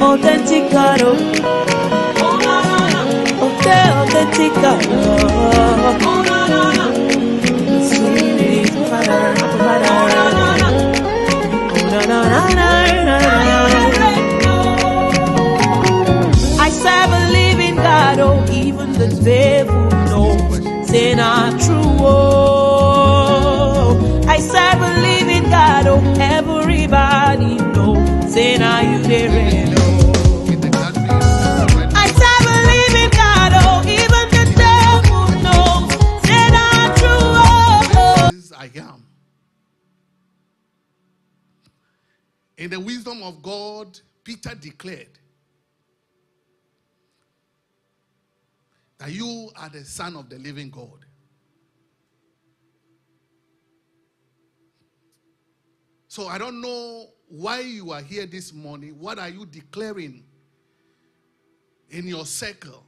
authentic God, authentic God, sweet Father. I serve a living God, oh, even the devil knows, say not true, oh. I serve a living God, oh, everybody knows, say now you there, oh. I serve a living God, oh, even the devil knows, say not true, oh. I am. In the wisdom of God, Peter declared that you are the Son of the living God. So I don't know why you are here this morning. What are you declaring in your circle?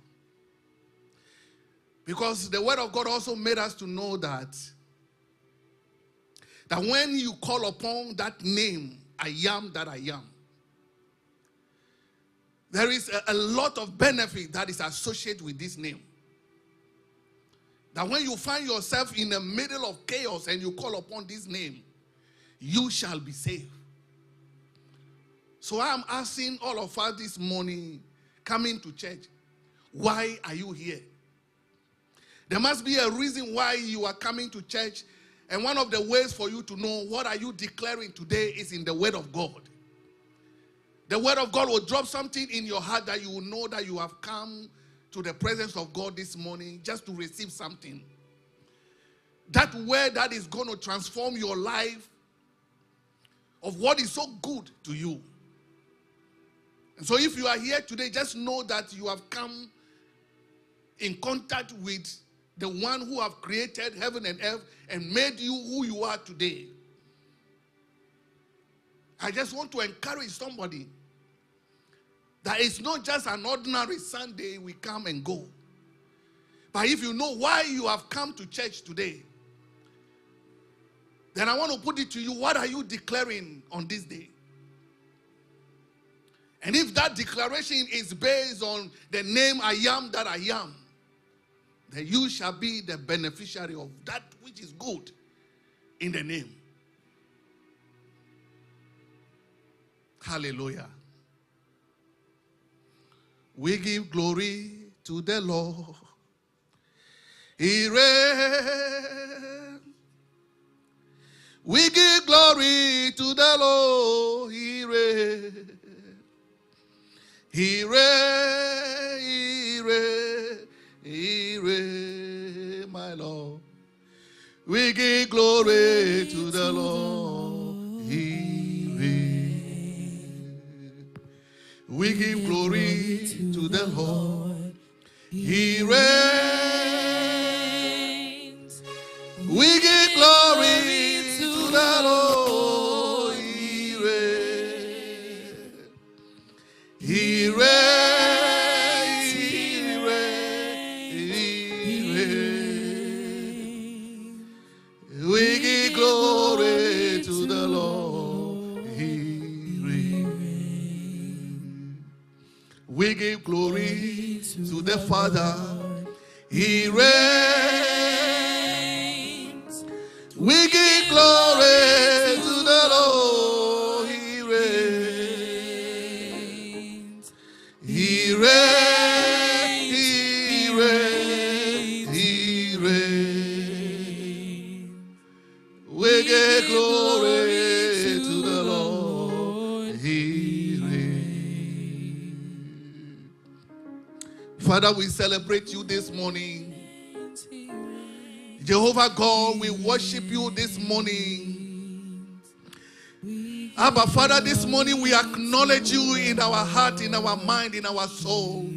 Because the word of God also made us to know that when you call upon that name, I am that I am, there is a lot of benefit that is associated with this name. That when you find yourself in the middle of chaos and you call upon this name, you shall be saved. So I'm asking all of us this morning, coming to church, why are you here? There must be a reason why you are coming to church. And one of the ways for you to know what are you declaring today is in the word of God. The word of God will drop something in your heart that you will know that you have come to the presence of God this morning just to receive something. That word that is going to transform your life of what is so good to you. And so if you are here today, just know that you have come in contact with the one who have created heaven and earth and made you who you are today. I just want to encourage somebody that it's not just an ordinary Sunday we come and go. But if you know why you have come to church today, then I want to put it to you, what are you declaring on this day? And if that declaration is based on the name I am that I am, then you shall be the beneficiary of that which is good in the name. Hallelujah. We give glory to the Lord. He reigns. We give glory to the Lord. He reigns. He reigns. He reigns. He reigns, my Lord. We give glory to the Lord. He reigns. We give glory to the Lord. He reigns. We give glory to the Lord. He reigns. He reigns. We give glory to the Lord. He reigns. We give glory to the Father. He reigns. We give glory to the Lord. He reigns. He reigns. He reigns. He reigns. We give glory to the Lord. He reigns. Father, we celebrate you this morning. Jehovah God, we worship you this morning. Abba, Father, this morning we acknowledge you in our heart, in our mind, in our soul.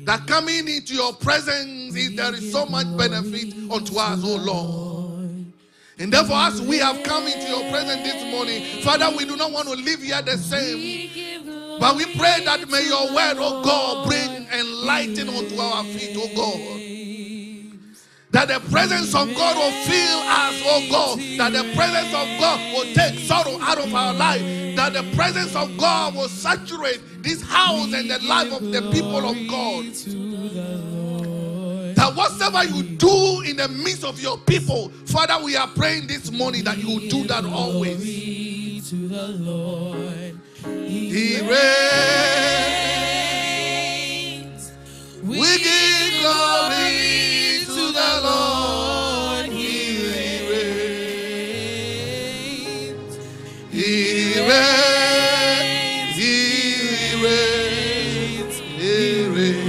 That coming into your presence, there is so much benefit unto us, oh Lord. And therefore, as we have come into your presence this morning, Father, we do not want to live here the same. But we pray that may your word, oh God, bring enlightenment unto our feet, oh God. That the presence of God will fill us, oh God. That the presence of God will take sorrow out of our life. That the presence of God will saturate this house and the life of the people of God. That whatever you do in the midst of your people, Father, we are praying this morning that you will do that always. He reigns. We give glory to the Lord. He reigns. He reigns. He reigns. He reigns.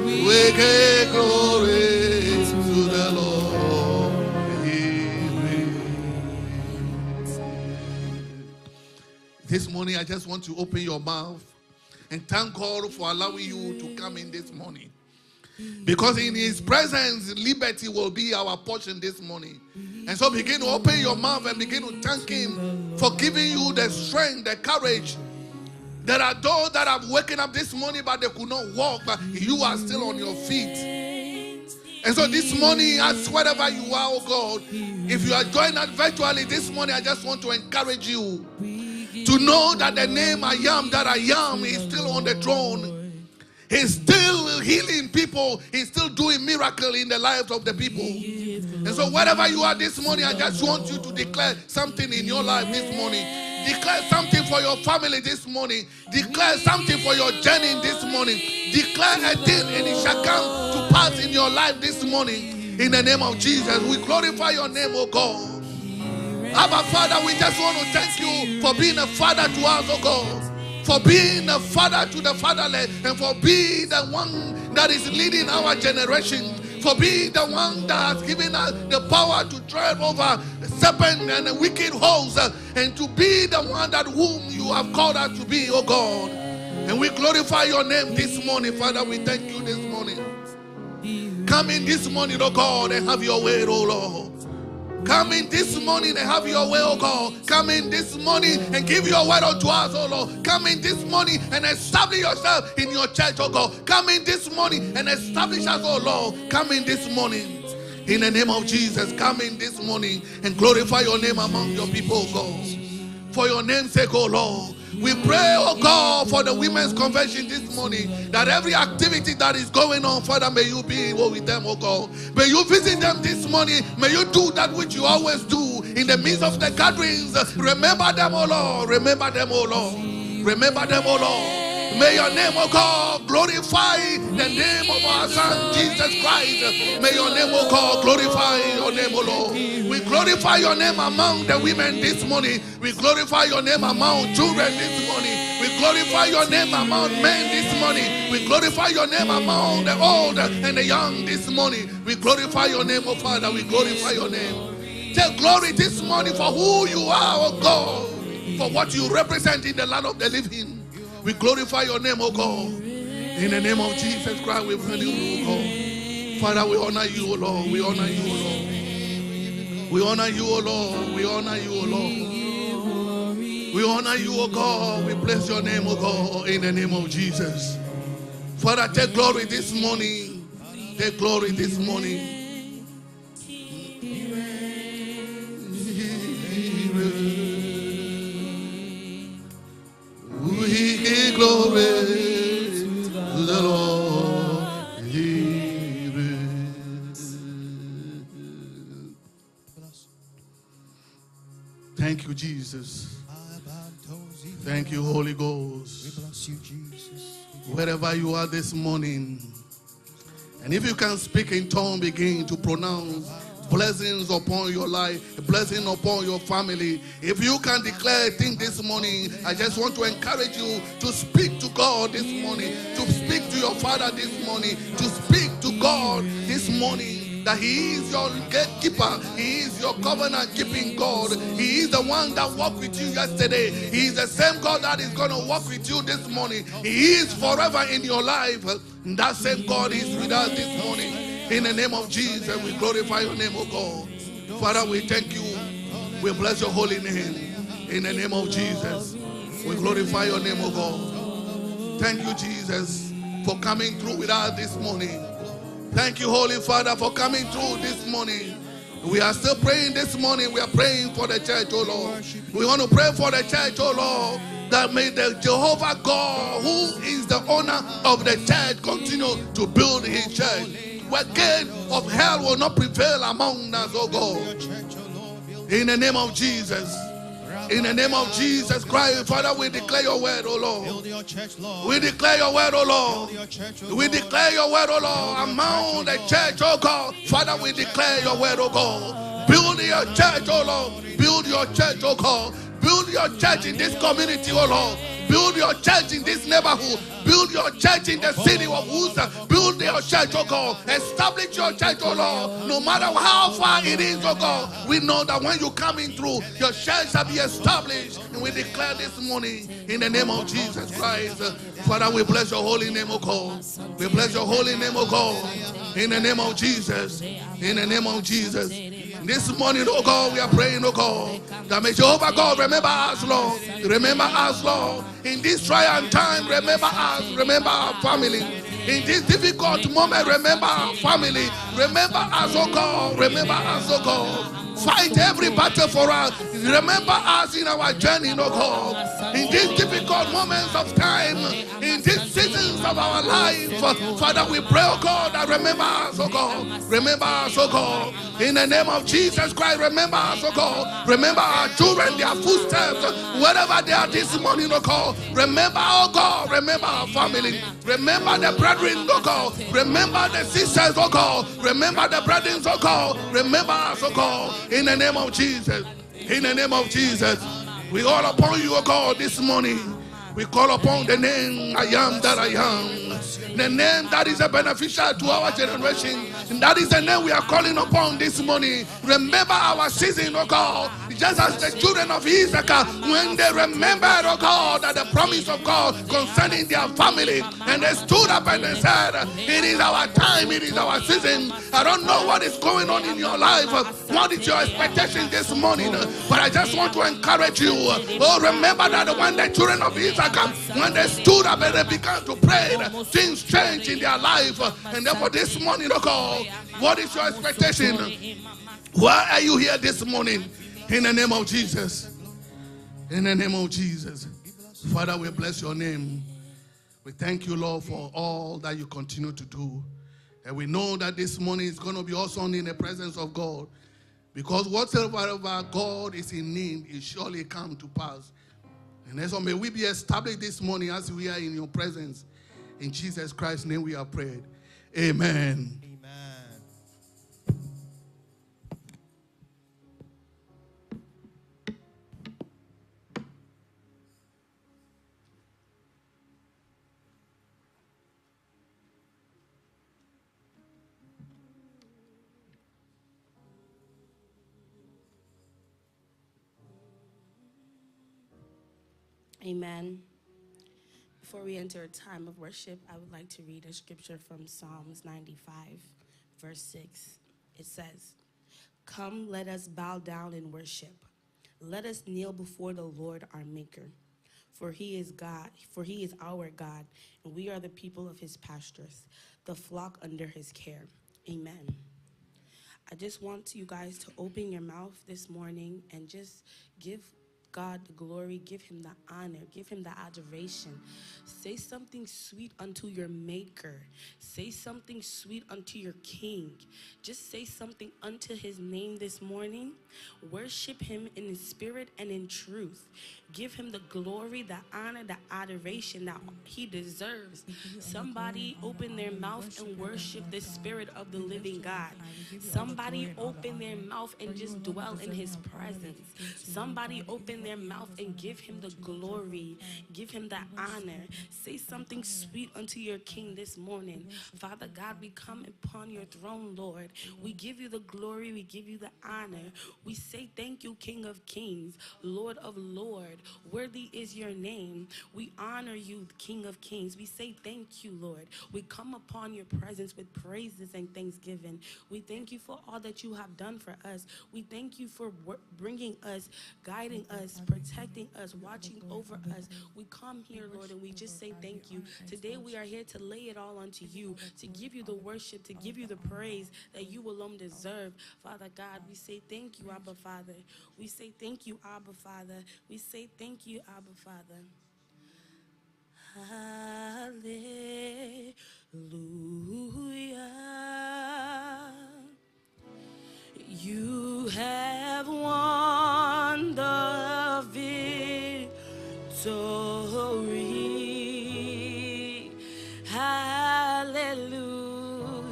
We give glory to the Lord. He reigns. This morning, I just want to open your mouth and thank God for allowing you to come in this morning. Because in His presence, liberty will be our portion this morning. And so begin to open your mouth and begin to thank Him for giving you the strength, the courage. There are those that have waken up this morning but they could not walk, but you are still on your feet. And so this morning, as wherever you are, oh God, if you are joining us virtually this morning, I just want to encourage you to know that the name I am that I am is still on the throne. He's still healing people. He's still doing miracles in the lives of the people. And so wherever you are this morning, I just want you to declare something in your life this morning. Declare something for your family this morning. Declare something for your journey this morning. Declare a thing and it shall come to pass in your life this morning. In the name of Jesus, we glorify your name, oh God. Abba, Father, we just want to thank you for being a father to us, oh God. For being a father to the fatherless, and for being the one that is leading our generation. For being the one that has given us the power to tread over serpent and the wicked hosts, and to be the one that whom you have called us to be, oh God. And we glorify your name this morning, Father. We thank you this morning. Come in this morning, oh God, and have your way, oh Lord. Come in this morning and have your way, oh God. Come in this morning and give your word unto us, oh Lord. Come in this morning and establish yourself in your church, oh God. Come in this morning and establish us, oh Lord. Come in this morning. In the name of Jesus, come in this morning and glorify your name among your people, oh God. For your name's sake, oh Lord. We pray, oh God, for the women's convention this morning, that every activity that is going on, Father, may you be with them, oh God. May you visit them this morning. May you do that which you always do in the midst of the gatherings. Remember them, oh Lord. Remember them, oh Lord. Remember them, oh Lord. May your name, oh God, glorify the name of our Son, Jesus Christ. May your name, oh God, glorify your name, oh Lord. We glorify your name among the women this morning. We glorify your name among children this morning. We glorify your name among men this morning. We glorify your name among the old and the young this morning. We glorify your name, oh Father. We glorify your name. Take glory this morning for who you are, oh God, for what you represent in the land of the living. We glorify your name, oh God. In the name of Jesus Christ, we honor you, oh God. Father, we honor you, oh Lord. We honor you, oh Lord. We honor you, oh Lord. We honor you, oh Lord. We honor you, oh God. We bless your name, oh God, in the name of Jesus. Father, take glory this morning. Take glory this morning. We give glory to the Lord. He reigns. Thank you, Jesus. Thank you, Holy Ghost. Wherever you are this morning, and if you can speak in tongue, begin to pronounce blessings upon your life, a blessing upon your family. If you can declare a thing this morning, I just want to encourage you to speak to God this morning, to speak to your Father this morning, to speak to God this morning. That He is your gatekeeper. He is your covenant-keeping God. He is the one that walked with you yesterday. He is the same God that is going to walk with you this morning. He is forever in your life. And that same God is with us this morning. In the name of Jesus, we glorify your name, oh God. Father, we thank you. We bless your holy name. In the name of Jesus, we glorify your name, oh God. Thank you, Jesus, for coming through with us this morning. Thank you, Holy Father, for coming through this morning. We are still praying this morning. We are praying for the church, oh Lord. We want to pray for the church, oh Lord, that may the Jehovah God, who is the owner of the church, continue to build his church. Where gate of hell will not prevail among us, oh God. In the name of Jesus. In the name of Jesus Christ, Father, we declare your word, oh Lord. We declare your word, oh Lord. We declare your word, oh Lord, among the church, oh God. Father, we declare your word, oh God. Build your church, oh Lord. Build your church, oh God. Build your church in this community, oh Lord. Build your church in this neighborhood. Build your church in the city of Worcester. Build your church, oh God. Establish your church, oh Lord. No matter how far it is, oh God, we know that when you come in through, your church shall be established. And we declare this morning in the name of Jesus Christ. Father, we bless your holy name, oh God. We bless your holy name, oh God. In the name of Jesus. In the name of Jesus. This morning, oh God, we are praying, oh God, that may Jehovah God remember us, Lord. Remember us, Lord. In this trying time, remember us. Remember our family. In this difficult moment, remember our family. Remember us, oh God. Remember us, oh God. Fight every battle for us. Remember us in our journey, oh God. In these difficult moments of time, in these seasons of our life, Father, we pray, oh God, that remember us, oh God. Remember us, oh God. In the name of Jesus Christ, remember us, oh God. Remember our children, their footsteps, wherever they are this morning, oh God. Remember, oh God. Remember our family. Remember the brethren, oh God. Remember the sisters, oh God. Remember the brethren, oh God. Remember us, oh God. In the name of Jesus. In the name of Jesus. We call upon you, oh God, this morning. We call upon the name I am that I am. The name that is a beneficial to our generation. And that is the name we are calling upon this morning. Remember our season, oh God. Just as the children of Issachar, when they remembered, oh God, that the promise of God concerning their family, and they stood up and they said, it is our time, it is our season. I don't know what is going on in your life. What is your expectation this morning? But I just want to encourage you. Oh, remember that when the children of Issachar, when they stood up and they began to pray, things changed in their life. And therefore this morning, oh God, what is your expectation? Why are you here this morning? In the name of Jesus. In the name of Jesus. Father, we bless your name. We thank you, Lord, for all that you continue to do. And we know that this morning is going to be awesome in the presence of God. Because whatever God is in need, it surely come to pass. And so may we be established this morning as we are in your presence. In Jesus Christ's name we have prayed. Amen. Amen. Before we enter a time of worship, I would like to read a scripture from Psalms 95, verse 6. It says, "Come, let us bow down and worship. Let us kneel before the Lord our Maker. For he is God, for he is our God, and we are the people of his pastures, the flock under his care." Amen. I just want you guys to open your mouth this morning and just give God the glory, give him the honor, give him the adoration. Say something sweet unto your Maker. Say something sweet unto your King. Just say something unto his name this morning. Worship him in spirit and in truth. Give him the glory, the honor, the adoration that he deserves. Somebody open their mouth and worship the Spirit of the living God. Somebody open their mouth and just dwell in his presence. Somebody open their mouth and give him the glory. Give him the honor. Say something sweet unto your King this morning. Father God, we come upon your throne, Lord. We give you the glory. We give you the honor. We say thank you, King of Kings, Lord of Lords. Worthy is your name. We honor you, King of Kings. We say thank you, Lord. We come upon your presence with praises and thanksgiving. We thank you for all that you have done for us. We thank you for bringing us, guiding us, us, protecting us, watching over us. We come here, Lord, and we just say thank you. Today we are here to lay it all unto you, to give you the worship, to give you the praise that you alone deserve. Father God, we say thank you, Abba Father. We say thank you, Abba Father. We say thank you, Abba Father. Hallelujah. You have won the victory.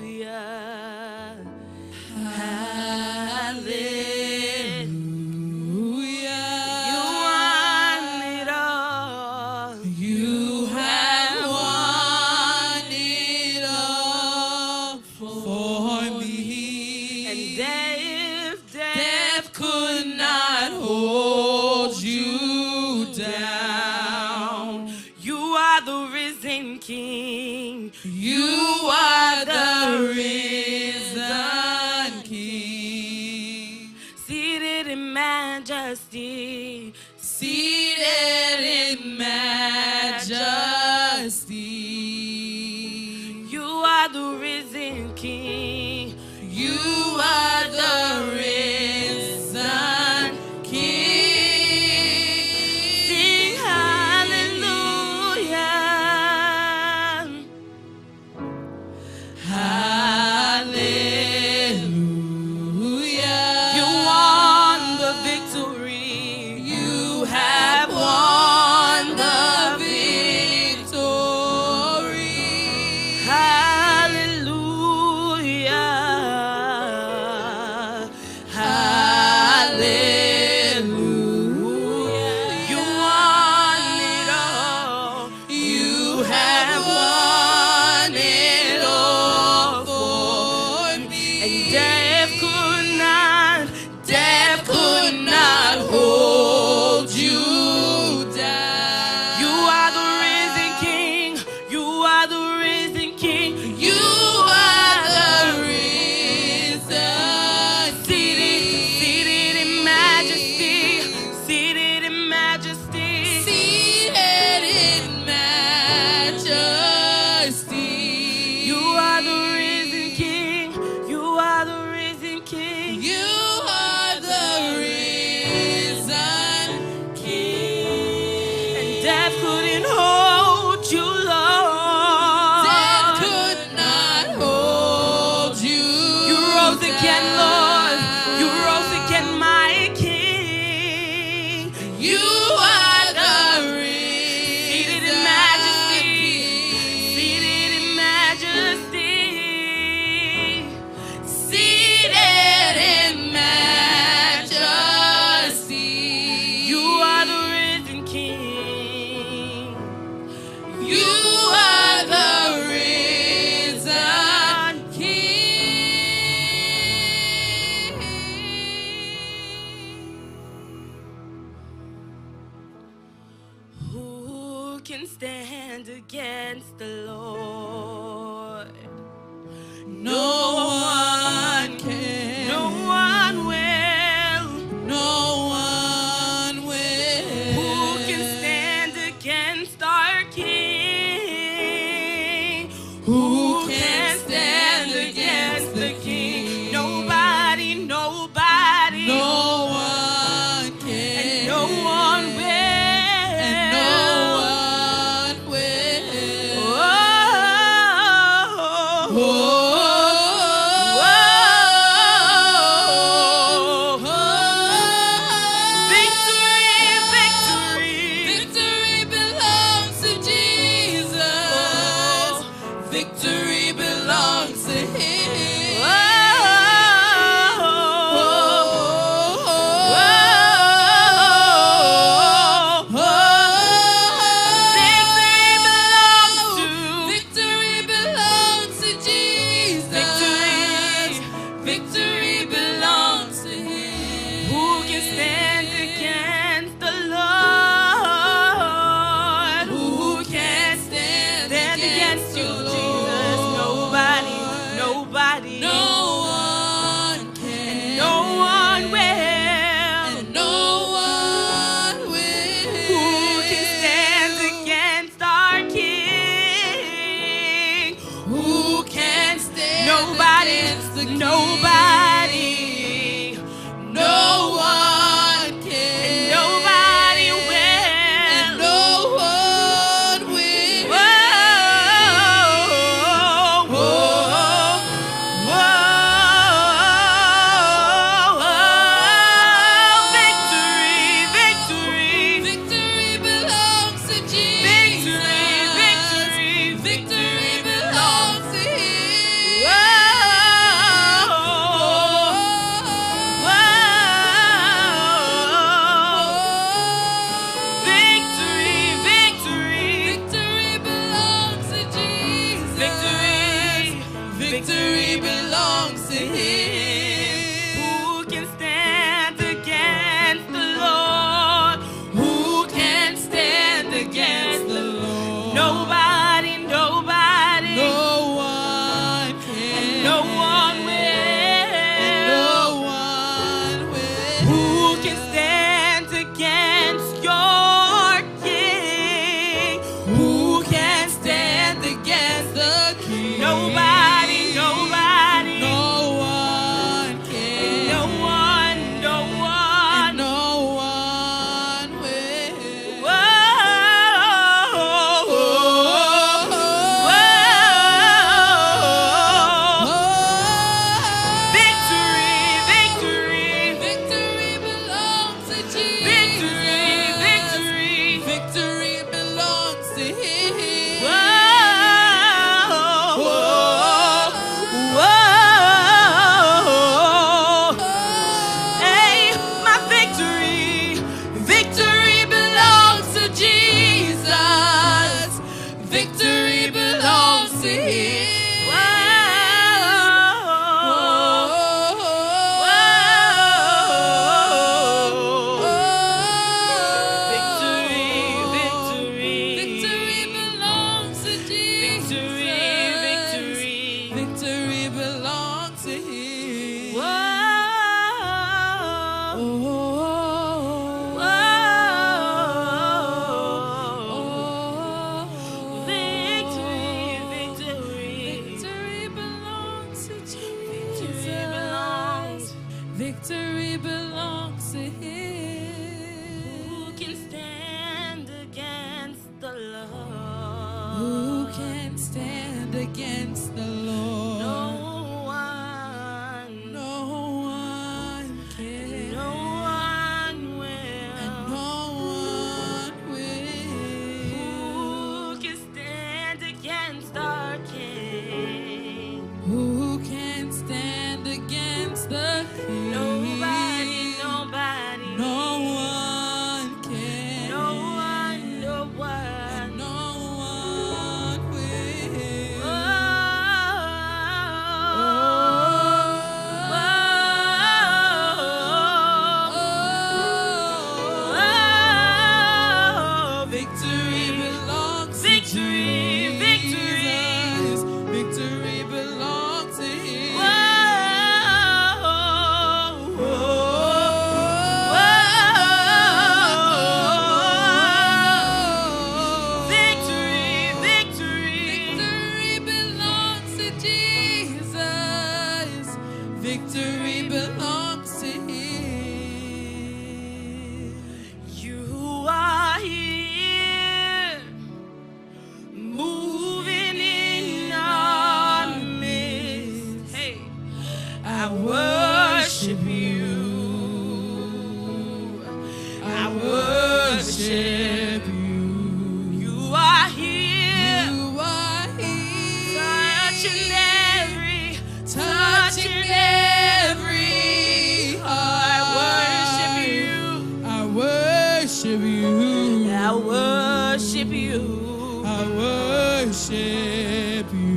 Hallelujah. Hallelujah. You won it all. You have won it all for me. And Death could not hold you down. you are the risen King. You are the risen King, Seated in majesty. seated in majesty. You are the risen King. You are the risen King. Sing hallelujah. Hallelujah. You won the victory. You have won the victory. Hallelujah. Hallelujah. You won it all. You have won it all for me. And death could not hold you down. You are the risen King. You are the risen King. You are the risen Seated in majesty. Seated in majesty. seated in majesty. You are the risen King. You are the risen King. You are the risen King. And death couldn't hold you, Lord. Death could not hold you. You rose again, Lord. You down. rose again, my King. You are the Seated in risen majesty. King. Seated in majesty. Seated in majesty. You are the risen King. You are the risen King. Who can stand against the Lord? No one can. No one will. No one will. Who can stand against our King? Who can stand against the King? Nobody, nobody. No one can. And no one will. And no one will. Oh, Oh, can stand against the Lord? Who can stand against the Lord? No one. No one can. No one will. And no one will. Who can stand against our King? Who can stand against the King? Nobody, nobody. No one can. No one, no one. No one will. Oh, Victory belongs to Victory, victory. Jesus. Victory belongs to Him. Victory, victory. Victory belongs to Jesus. Victory belongs to Him. You are here, moving in our midst. Hey, I worship you. I worship you. You are here, You are here, touching every heart. I worship you. I worship you. I worship you. I worship you.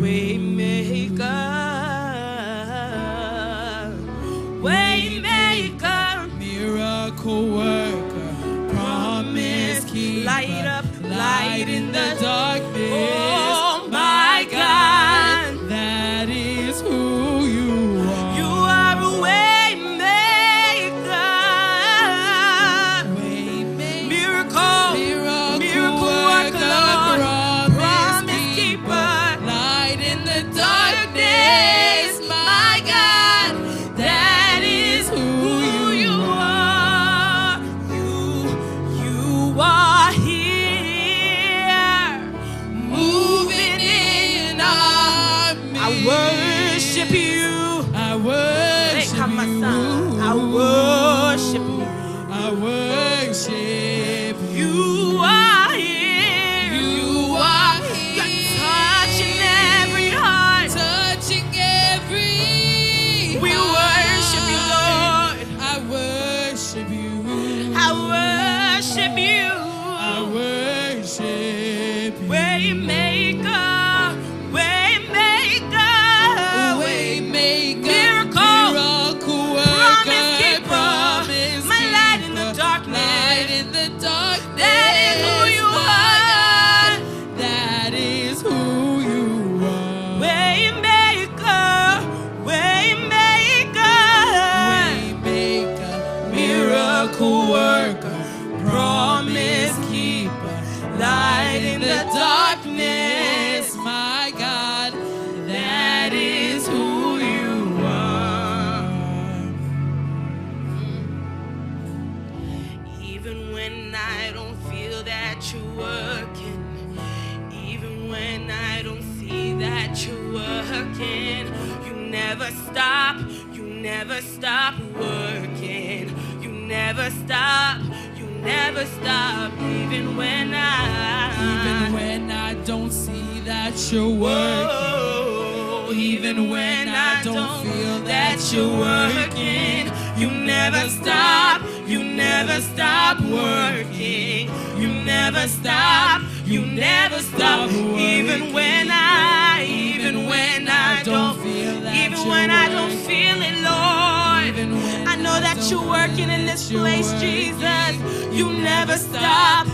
Waymaker, Miracle worker, promise keeper, light in the darkness. Oh my God, That is who you are. you are a waymaker, Waymaker, miracle worker, Lord, promise keeper, light in the darkness. My God, that is who you are. You are here, moving in our midst. I worship you. I worship Hey, come on, son. you. I worship you. I worship you. You are here. You are You're here, touching every heart. touching every We heart. worship you, Lord. I worship you. I worship you. I worship you. Waymaker, Waymaker, miracle worker, promise keeper, my light in the darkness. light in the darkness. That is who you My are. God, that is who you are. Waymaker, Waymaker, miracle worker, promise keeper, light in the darkness. My God, that is who you are. even when I don't feel that you're working, even when I don't see that you're working, you never stop working, you never stop, even when I don't see that you're working, even when I don't feel that you're working, you never stop working, you never stop, even when I don't feel that, even when I don't feel it, Lord, I know that you're working in this place, Jesus. You never stop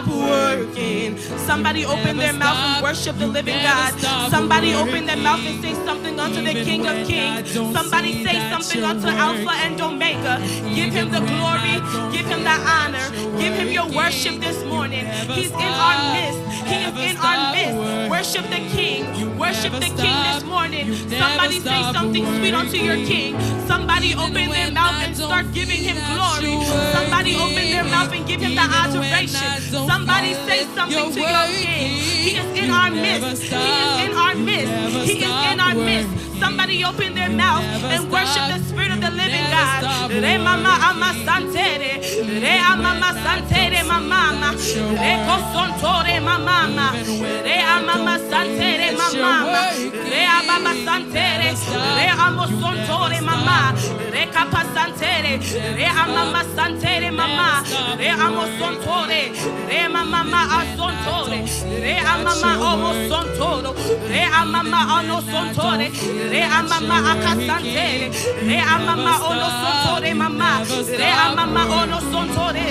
working. Somebody open their mouth and worship the living God. Somebody open their mouth and say something unto the King of Kings. Somebody say something unto Alpha and Omega. Give him the glory, give him the honor, give him your worship this morning. He's in our midst. He is in our midst. Worship the King. Worship the King this morning. Somebody say something sweet unto your King. Somebody open their mouth and start giving him glory. Somebody open their mouth give him the adoration. Somebody say something to your King. He is in our midst. He is in our midst. He is in our midst. Somebody open their mouth and worship the Spirit of the living God. Re mama ama santere, re amama santere mama, re kosontore mama, re amama santere mama, re amama santere, re amosontore mama, re kapasantere, re amama santere mama, re amosontore, re mama asontore, re amama omosontoro, re amama anosontore, re amama akasantere, re amama onosontore mama, re amama onosontore,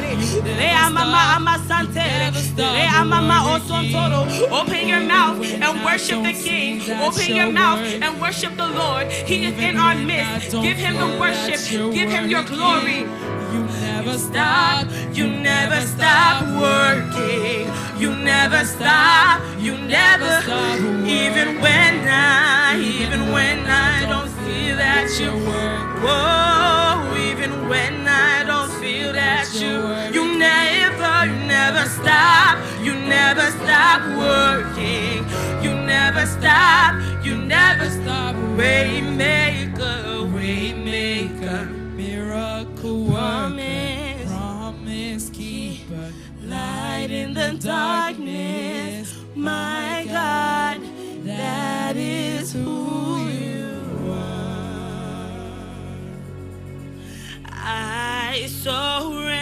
re amama amasantere, re amama osontoro. Open your mouth and worship the King. Open your mouth and worship the Lord. He is in our midst. Give him the worship. Give him your glory. You never stop, you never stop working. You never stop, you never stop. Even when I don't feel that you work. Whoa, even when I don't feel that you never stop. You never stop working. You never stop. Waymaker, miracle worker, promise keeper, light in the darkness. My God, that is who you are. I surrender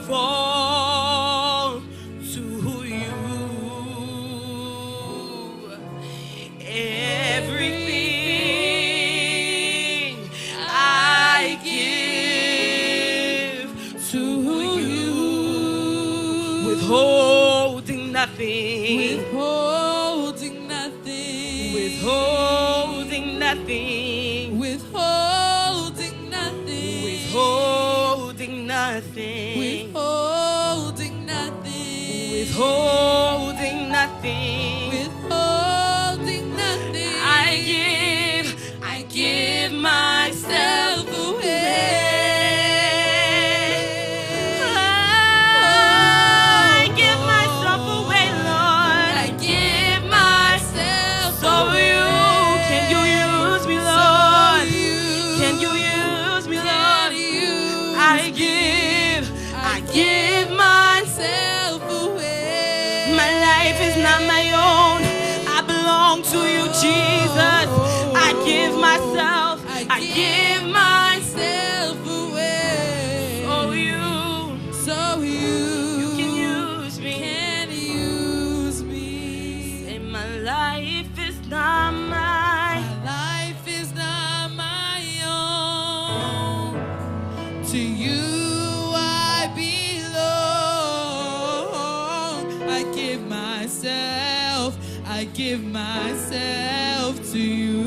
all to you. Everything I give to you, withholding nothing, withholding nothing, withholding nothing, withholding nothing, withholding nothing, withholding nothing, withholding nothing, withholding nothing. I give myself away. I give myself away, Lord. I give myself so you. Can you use me, Lord? Can you use me, Lord? I give myself away. My life is not my own. I belong to you, Jesus. I give myself away. So you can use me. Say my life is not my life is not my own. To you I belong. I give myself to you.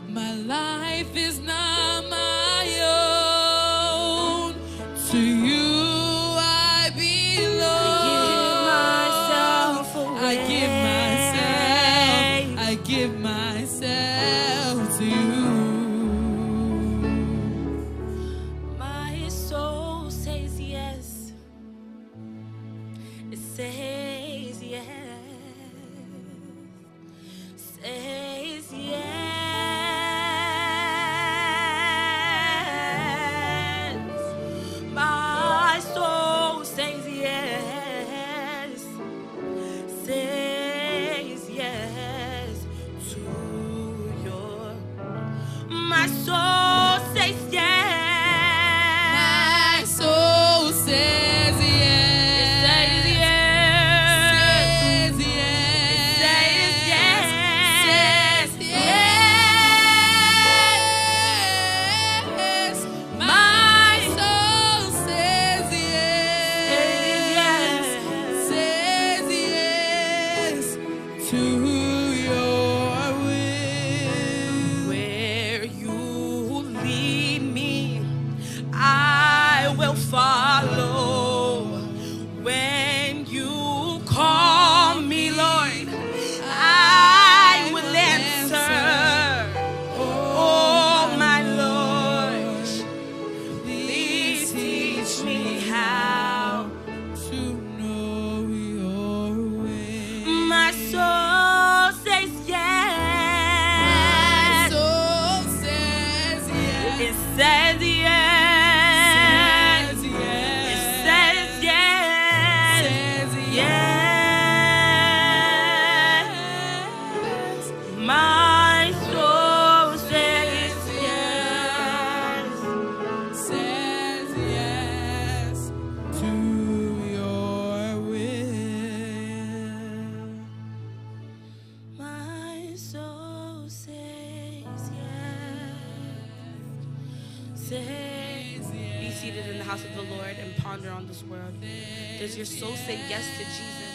My life is not my own. To you I belong. I give myself to you. My soul says yes. It says yes. Says yes. My soul says yes. Says yes to your. My soul says yes. My soul says yes. Says yes. Says yes. Says yes. Says yes. My soul says yes. Says yes to your will. Where you It says yes. It says yes. Yes. My soul says yes. Says yes to your will. My soul says yes. Be seated in the house of the Lord and ponder on this word. Does your soul say yes to Jesus?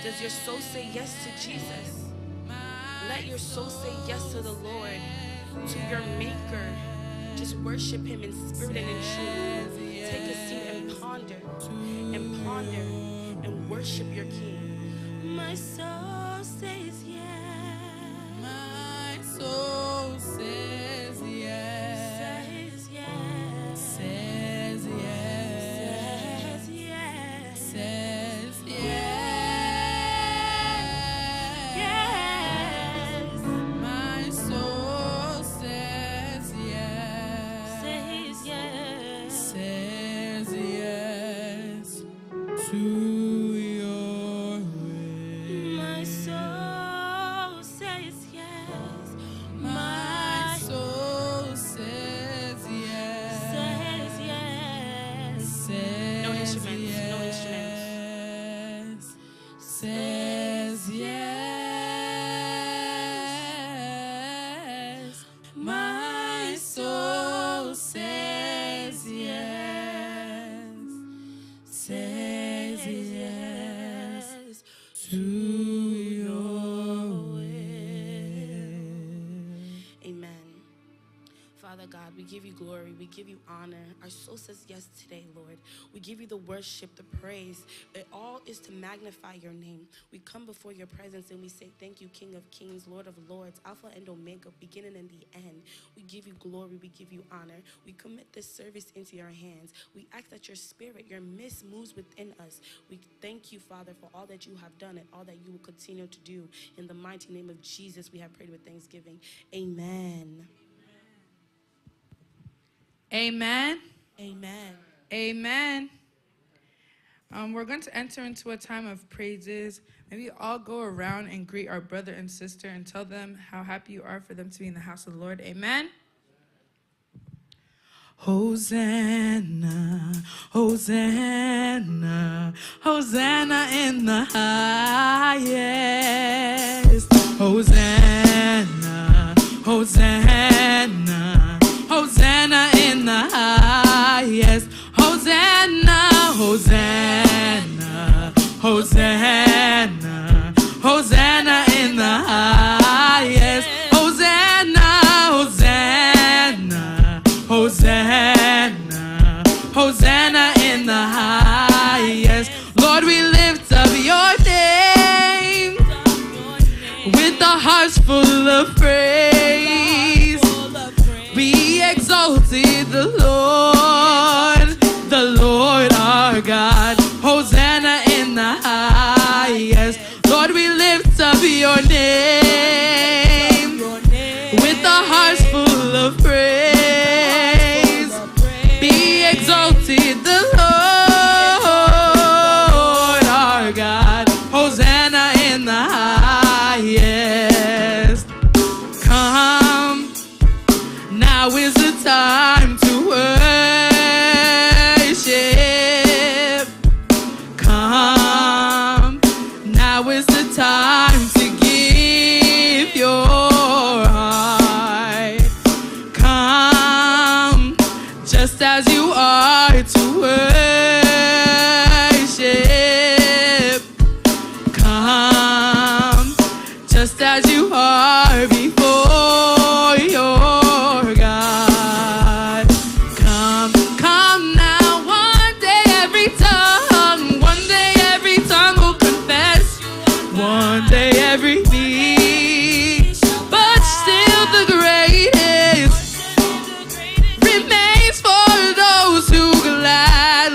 Does your soul say yes to Jesus? Let your soul say yes to the Lord, to your Maker. Just worship Him in spirit and in truth. Take a seat and ponder and worship your King. My soul says yes. My soul says yes. Says yes. Says yes. Says yes. Says yes. Yes. My soul says yes. Says yes. Says yes to your will. My soul says yes. My soul says yes. Says yes. Says No instruments, yes. no instruments. Says yes. My soul says yes. Says yes to your will. Amen. Father God, we give you glory. We give you honor. Our soul says yes today, Lord. We give you the worship, the praise. It all is to magnify your name. We come before your presence and we say thank you, King of Kings, Lord of Lords, Alpha and Omega, beginning and the end. We give you glory. We give you honor. We commit this service into your hands. We ask that your spirit, your mist moves within us. We thank you, Father, for all that you have done and all that you will continue to do. In the mighty name of Jesus, we have prayed with thanksgiving. Amen. Amen. Amen. Amen. We're going to enter into a time of praises. Maybe all go around and greet our brother and sister and tell them how happy you are for them to be in the house of the Lord. Amen. Hosanna, Hosanna, Hosanna in the highest. Hosanna, Hosanna, Hosanna in the highest. Hosanna, Hosanna, Hosanna, Hosanna in the highest. Hosanna, Hosanna, Hosanna, Hosanna in the highest. Lord, we lift up your name with our hearts full of praise. Be exalted the Lord our God. Hosanna in the highest. Lord, we lift up your name with our hearts full of praise. Be exalted the Lord our God. Hosanna in the highest. Come, now is the time to worship. Come, now is the time to give your heart. Come, just as you are to worship. Come, just as you are before your God. Come now, one day every tongue will confess, one day every knee, but still the greatest remains for those who gladly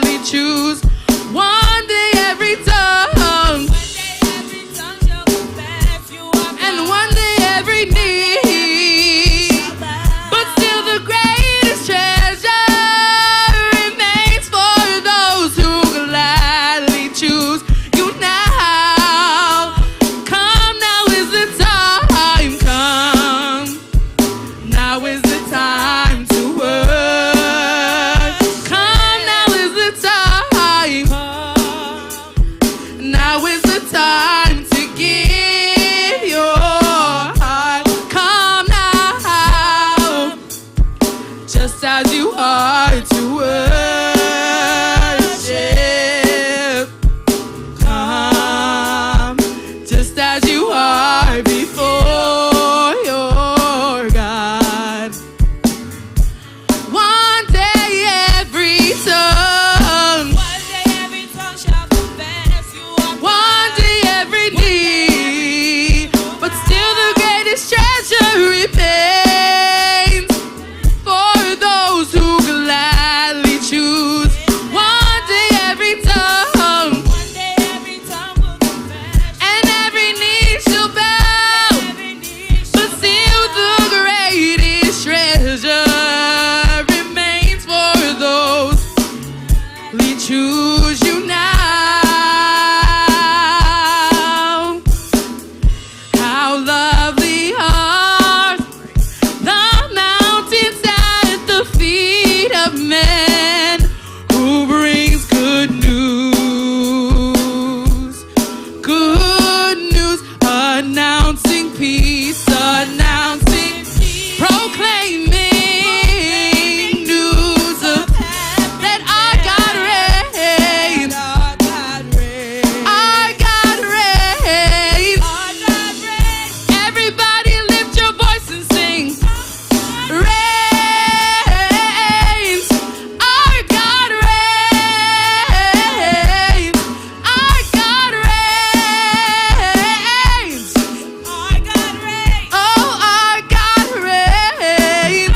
the time to work. Come, now is the time. Now is the time to give your heart. Come now, just as you are to worship. Come, just as you are before your God. One day every tongue shall confess you are God. One day every knee, but still the greatest treasure remains for those who gladly choose. One day every tongue will confess, and every knee shall bow, but still the greatest treasure remains for those who choose you now. How lovely are the mountains at the feet of men who brings good news, announcing peace, proclaiming news of that our God reigns. Our God reigns. Everybody lift your voice and sing. Reigns. Our God reigns. Our God reigns. Oh, our God reigns.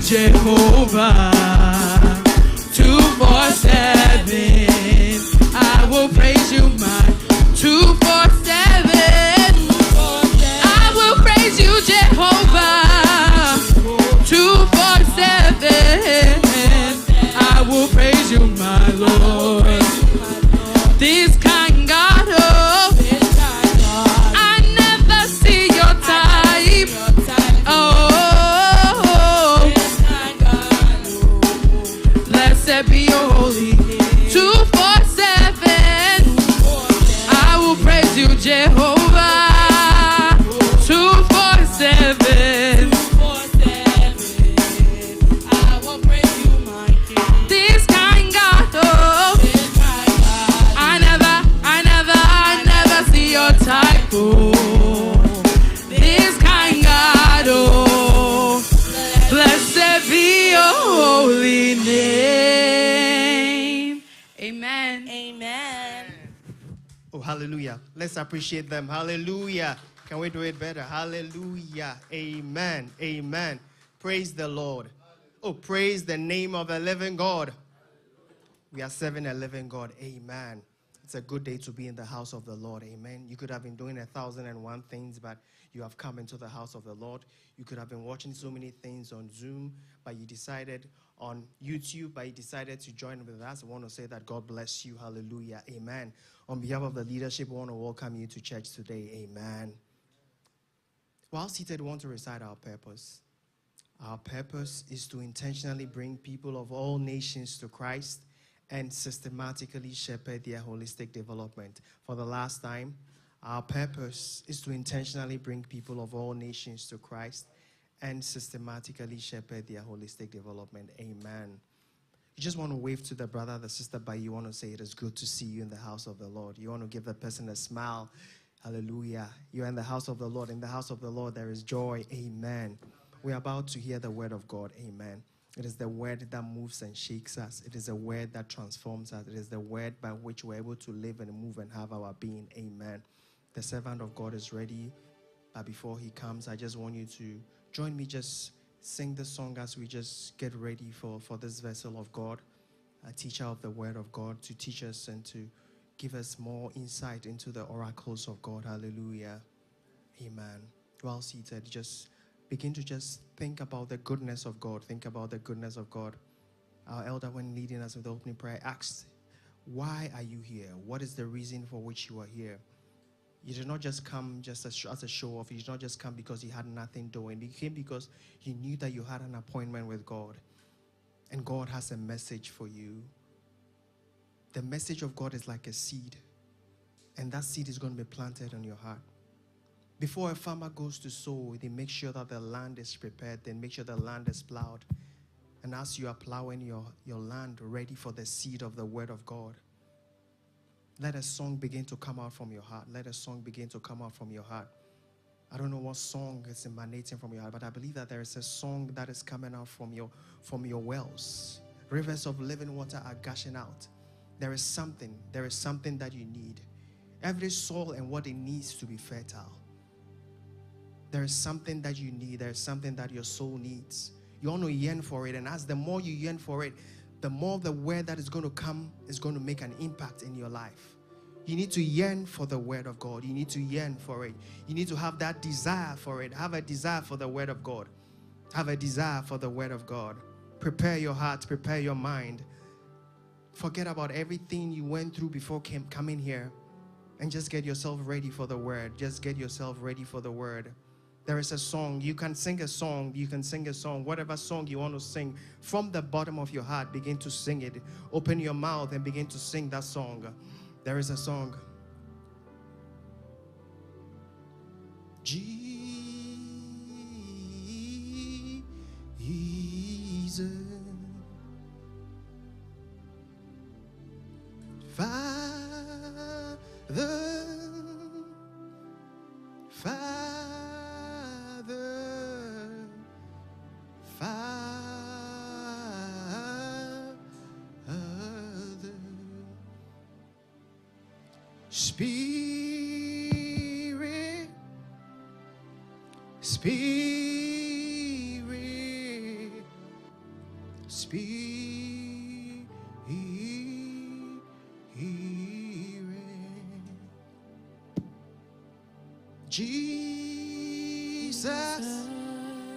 Jehovah. 247. I will praise you, my 247. I will praise you, Jehovah. 247. I will praise you, my Lord. This kind God, oh, I never see your type. Oh, blessed be your holy 247. I will praise you, Jehovah. 247. I will praise you, my King. This kind God, oh, I never see your type. Oh, this kind God, oh, blessed be your holy name. Amen. Amen. Oh, hallelujah. Let's appreciate them. Hallelujah. Can we do it better? Hallelujah. Amen. Amen. Praise the Lord. Oh, praise the name of the living God. We are serving a living God. Amen. It's a good day to be in the house of the Lord. Amen. You could have been doing 1,001 things, but you have come into the house of the Lord. You could have been watching so many things on Zoom, but you decided on YouTube, but you decided to join with us. I want to say that God bless you. Hallelujah. Amen. On behalf of the leadership, I want to welcome you to church today. Amen. While seated, we want to recite our purpose. Our purpose is to intentionally bring people of all nations to Christ and systematically shepherd their holistic development. For the last time, our purpose is to intentionally bring people of all nations to Christ and systematically shepherd their holistic development. Amen. You just want to wave to the brother, the sister, but you want to say it is good to see you in the house of the Lord. You want to give the person a smile. Hallelujah. You're in the house of the Lord. In the house of the Lord, there is joy. Amen. We're about to hear the word of God. Amen. It is the word that moves and shakes us. It is a word that transforms us. It is the word by which we're able to live and move and have our being. Amen. The servant of God is ready. But before he comes, I just want you to join me. Just sing the song as we just get ready for this vessel of God, a teacher of the word of God, to teach us and to give us more insight into the oracles of God. Hallelujah. Amen. While seated, just begin to just think about the goodness of God. Think about the goodness of God. Our elder, when leading us with the opening prayer, asked, why are you here? What is the reason for which you are here? You did not just come just as a show off. You did not just come because you had nothing doing. You came because you knew that you had an appointment with God. And God has a message for you. The message of God is like a seed. And that seed is going to be planted on your heart. Before a farmer goes to sow, they make sure that the land is prepared. They make sure the land is plowed. And as you are plowing your land ready for the seed of the word of God, let a song begin to come out from your heart. Let a song begin to come out from your heart. I don't know what song is emanating from your heart, but I believe that there is a song that is coming out from your wells. Rivers of living water are gushing out. There is something that you need. Every soul and what it needs to be fertile. There is something that you need. There is something that your soul needs. You want to yearn for it, and as the more you yearn for it, the more the word that is going to come is going to make an impact in your life. You need to yearn for the word of God. You need to yearn for it. You need to have that desire for it. Have a desire for the word of God. Have a desire for the word of God. Prepare your heart. Prepare your mind. Forget about everything you went through before coming here, and just get yourself ready for the word. Just get yourself ready for the word. There is a song. You can sing a song. You can sing a song. Whatever song you want to sing, from the bottom of your heart, begin to sing it. Open your mouth and begin to sing that song. There is a song. Jesus, Father, Spirit, Spirit, Spirit. Jesus,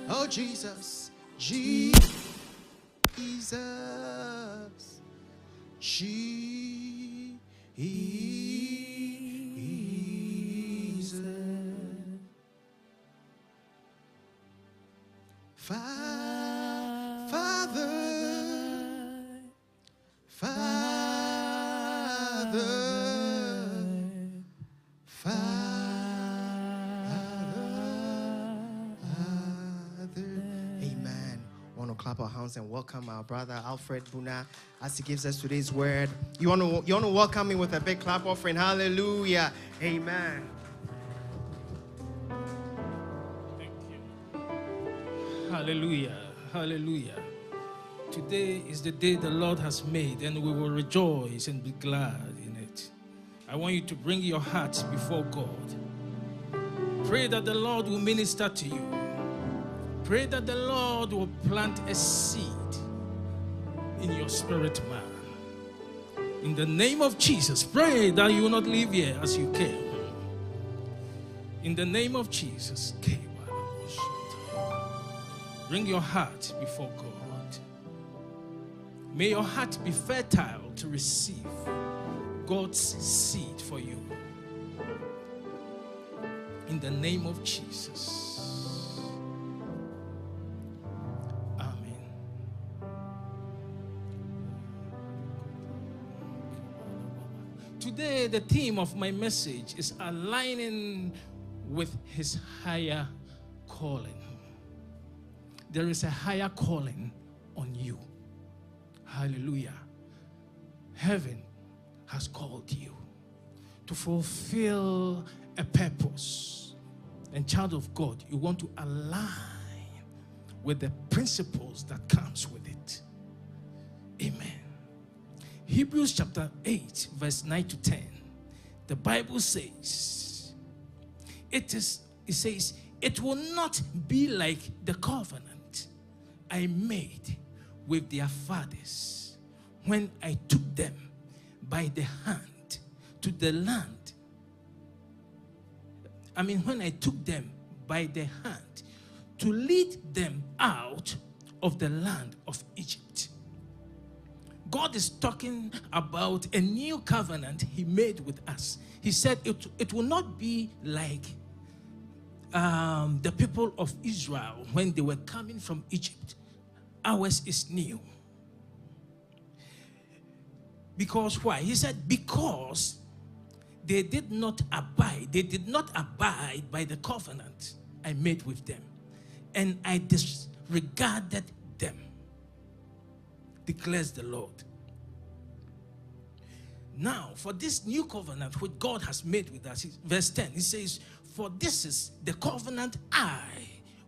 oh Jesus, Jesus, Jesus, Father, amen. I want to clap our hands and welcome our brother Alfred Buna as he gives us today's word. You want to welcome him with a big clap offering. Hallelujah. Amen. Thank you. Hallelujah. Hallelujah. Today is the day the Lord has made, and we will rejoice and be glad in it. I want you to bring your hearts before God. Pray that the Lord will minister to you. Pray that the Lord will plant a seed in your spirit, man. In the name of Jesus, pray that you will not leave here as you came. In the name of Jesus, bring your heart before God. May your heart be fertile to receive God's seed for you. In the name of Jesus. Amen. Today, the theme of my message is aligning with his higher calling. There is a higher calling on you. Hallelujah. Heaven has called you to fulfill a purpose. And child of God, you want to align with the principles that comes with it. Amen. Hebrews chapter 8, verse 9 to 10. The Bible says, it says, it will not be like the covenant I made with their fathers when I took them by the hand to the land. When I took them by the hand to lead them out of the land of Egypt. God is talking about a new covenant he made with us. He said it will not be like the people of Israel when they were coming from Egypt. Ours is new. Because why? He said, because they did not abide by the covenant I made with them, and I disregarded them, declares the Lord. Now, for this new covenant which God has made with us, verse 10, he says, for this is the covenant I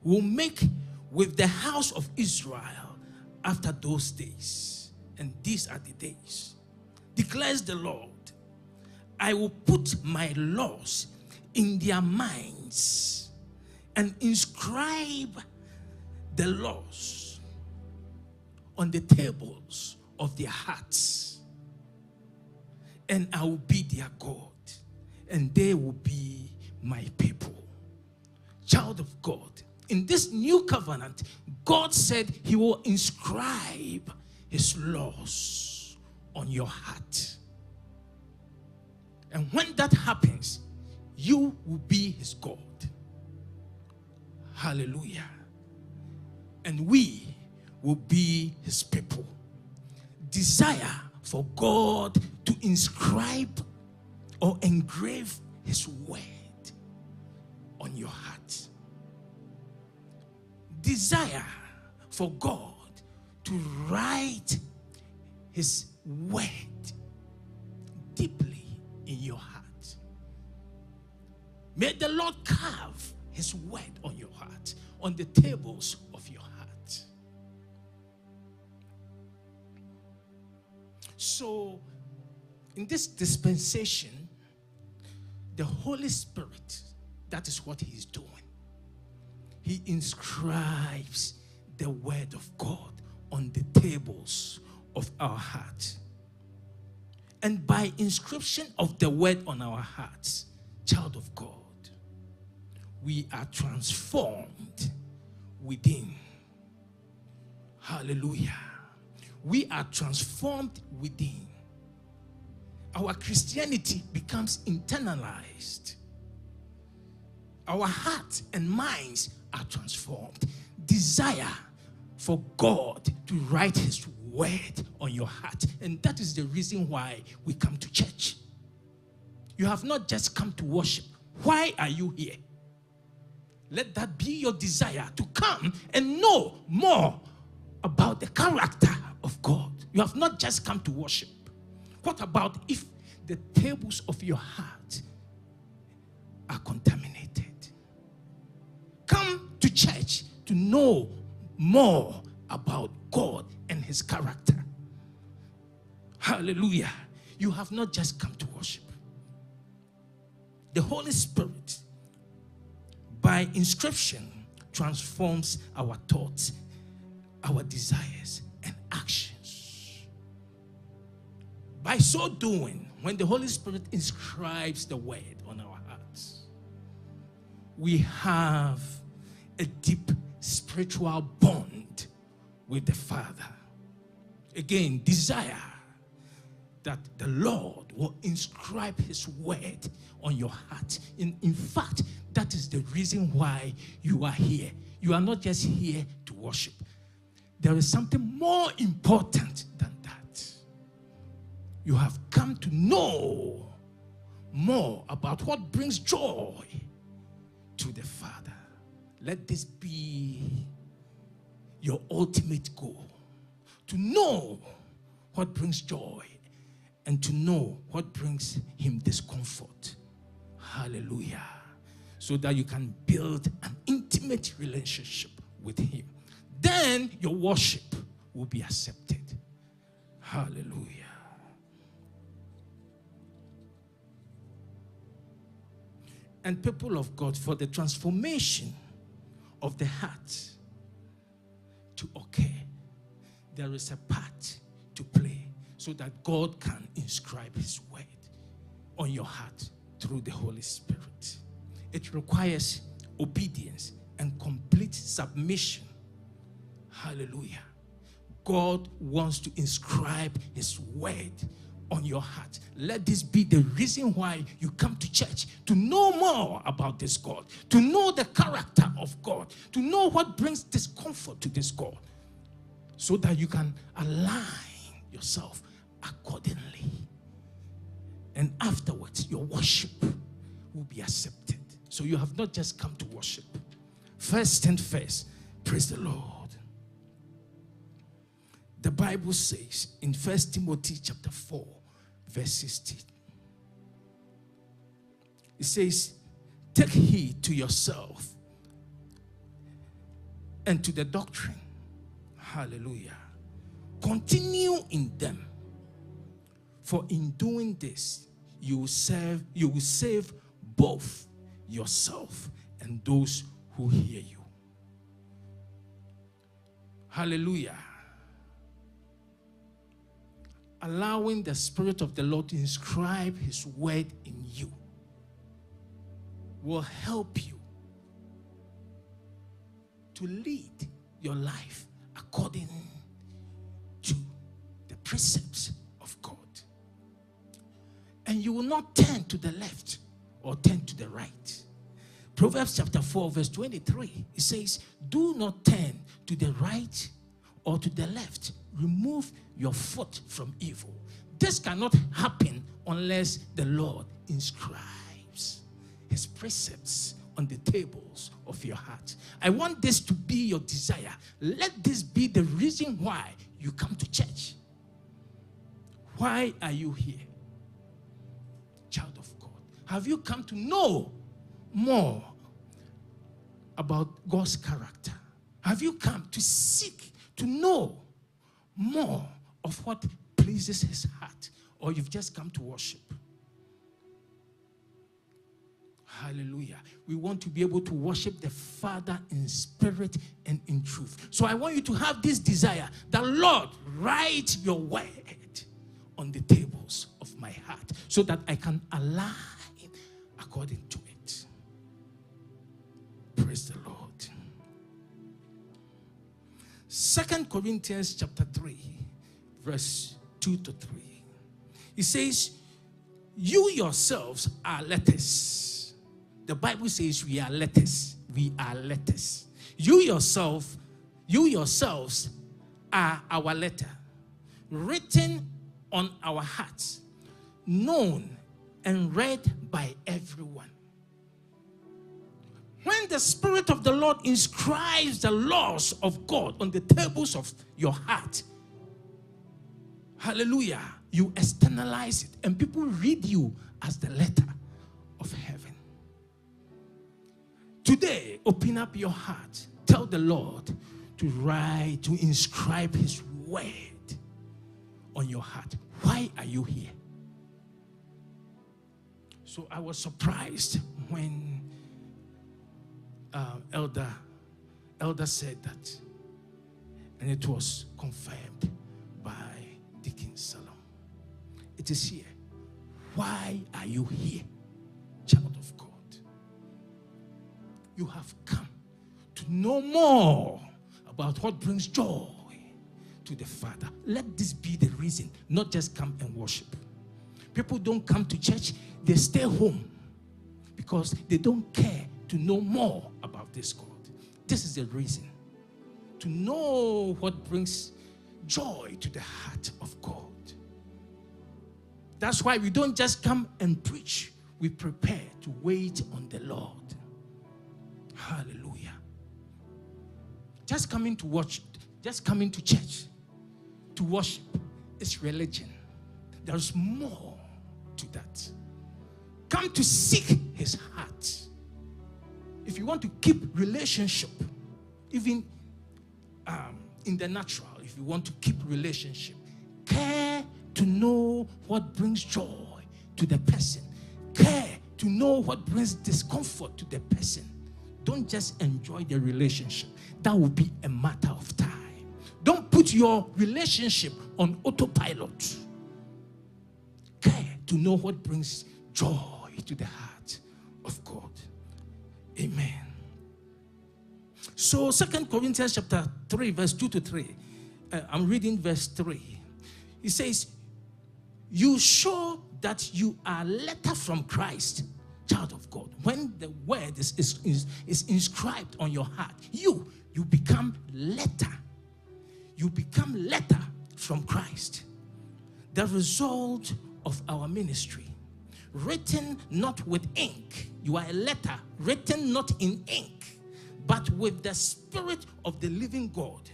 will make with the house of Israel after those days. And these are the days, declares the Lord. I will put my laws in their minds and inscribe the laws on the tables of their hearts. And I will be their God, and they will be my people. Child of God, in this new covenant, God said he will inscribe his laws on your heart. And when that happens, you will be his God. Hallelujah. And we will be his people. Desire for God to inscribe or engrave his word on your heart. Desire for God to write his word deeply in your heart. May the Lord carve his word on your heart, on the tables of your heart. So, in this dispensation, the Holy Spirit, that is what he's doing. He inscribes the word of God on the tables of our heart. And by inscription of the word on our hearts, child of God, we are transformed within. Hallelujah. We are transformed within. Our Christianity becomes internalized. Our hearts and minds are transformed. Desire for God to write his word on your heart. And that is the reason why we come to church. You have not just come to worship. Why are you here? Let that be your desire, to come and know more about the character of God. You have not just come to worship. What about if the tables of your heart are contaminated? Come to church to know more about God and his character. Hallelujah. You have not just come to worship. The Holy Spirit, by inscription, transforms our thoughts, our desires, and actions. By so doing, when the Holy Spirit inscribes the word on our hearts, we have a deep spiritual bond with the Father. Again, desire that the Lord will inscribe his word on your heart. In fact, that is the reason why you are here. You are not just here to worship. There is something more important than that. You have come to know more about what brings joy to the Father. Let this be your ultimate goal. To know what brings joy and to know what brings him discomfort. Hallelujah. So that you can build an intimate relationship with him. Then your worship will be accepted. Hallelujah. And people of God, for the transformation of the heart to occur, there is a part to play so that God can inscribe his word on your heart through the Holy Spirit. It requires obedience and complete submission. Hallelujah. God wants to inscribe his word on your heart. Let this be the reason why you come to church, to know more about this God, to know the character of God, to know what brings discomfort to this God, so that you can align yourself accordingly. And afterwards, your worship will be accepted. So you have not just come to worship. First and first, praise the Lord. The Bible says in 1 Timothy chapter 4, verse 16, it says, take heed to yourself and to the doctrine. Hallelujah. Continue in them, for in doing this, you will save both yourself and those who hear you. Hallelujah. Allowing the Spirit of the Lord to inscribe his word in you will help you to lead your life according to the precepts of God. And you will not turn to the left or turn to the right. Proverbs chapter 4, verse 23, it says, do not turn to the right or to the left. Remove your foot from evil. This cannot happen unless the Lord inscribes his precepts on the tables of your heart. I want this to be your desire. Let this be the reason why you come to church. Why are you here? Child of God. Have you come to know more about God's character? Have you come to seek to know more of what pleases his heart? Or you've just come to worship? Hallelujah. We want to be able to worship the Father in spirit and in truth. So I want you to have this desire that, Lord, write your word on the tables of my heart so that I can align according to it. Praise the Lord. 2 Corinthians chapter 3, verse 2 to 3. It says, you yourselves are letters. The Bible says we are letters. We are letters. You yourselves are our letter, written on our hearts, known and read by everyone. When the Spirit of the Lord inscribes the laws of God on the tables of your heart, hallelujah, you externalize it and people read you as the letter of heaven. Today, open up your heart. Tell the Lord to write, to inscribe his word on your heart. Why are you here? So I was surprised when elder said that, and it was confirmed by Deacon Salom. It is here. Why are you here, child of God? You have come to know more about what brings joy to the Father. Let this be the reason, not just come and worship. People don't come to church, they stay home because they don't care to know more about this God. This is the reason. To know what brings joy to the heart of God. That's why we don't just come and preach. We prepare to wait on the Lord. Hallelujah. Just coming to watch, just coming to church to worship is religion. There's more to that. Come to seek his heart. If you want to keep relationship, even in the natural, if you want to keep relationship, care to know what brings joy to the person. Care to know what brings discomfort to the person. Don't just enjoy the relationship. That will be a matter of time. Don't put your relationship on autopilot. Care to know what brings joy to the heart of God. Amen. So 2 Corinthians chapter 3, verse 2 to 3. I'm reading verse 3. It says, you show that you are a letter from Christ, child of God. When the word is inscribed on your heart, you become letter. You become letter from Christ. The result of our ministry. Written not with ink. You are a letter written not in ink, but with the Spirit of the living God.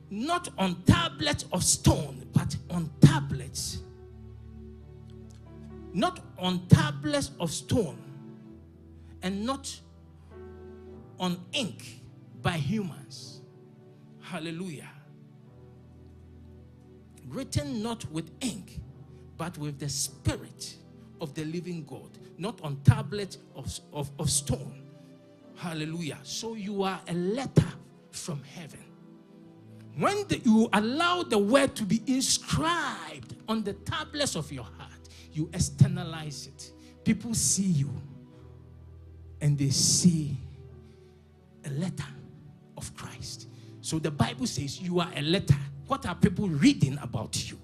Not on tablets of stone, but on tablets. Not on tablets of stone, and not on ink by humans. Hallelujah. Written not with ink, but with the Spirit of the living God. Not on tablets of stone. Hallelujah. So you are a letter from heaven. When you allow the word to be inscribed on the tablets of your heart, you externalize it. People see you and they see a letter of Christ. So the Bible says you are a letter. What are people reading about you?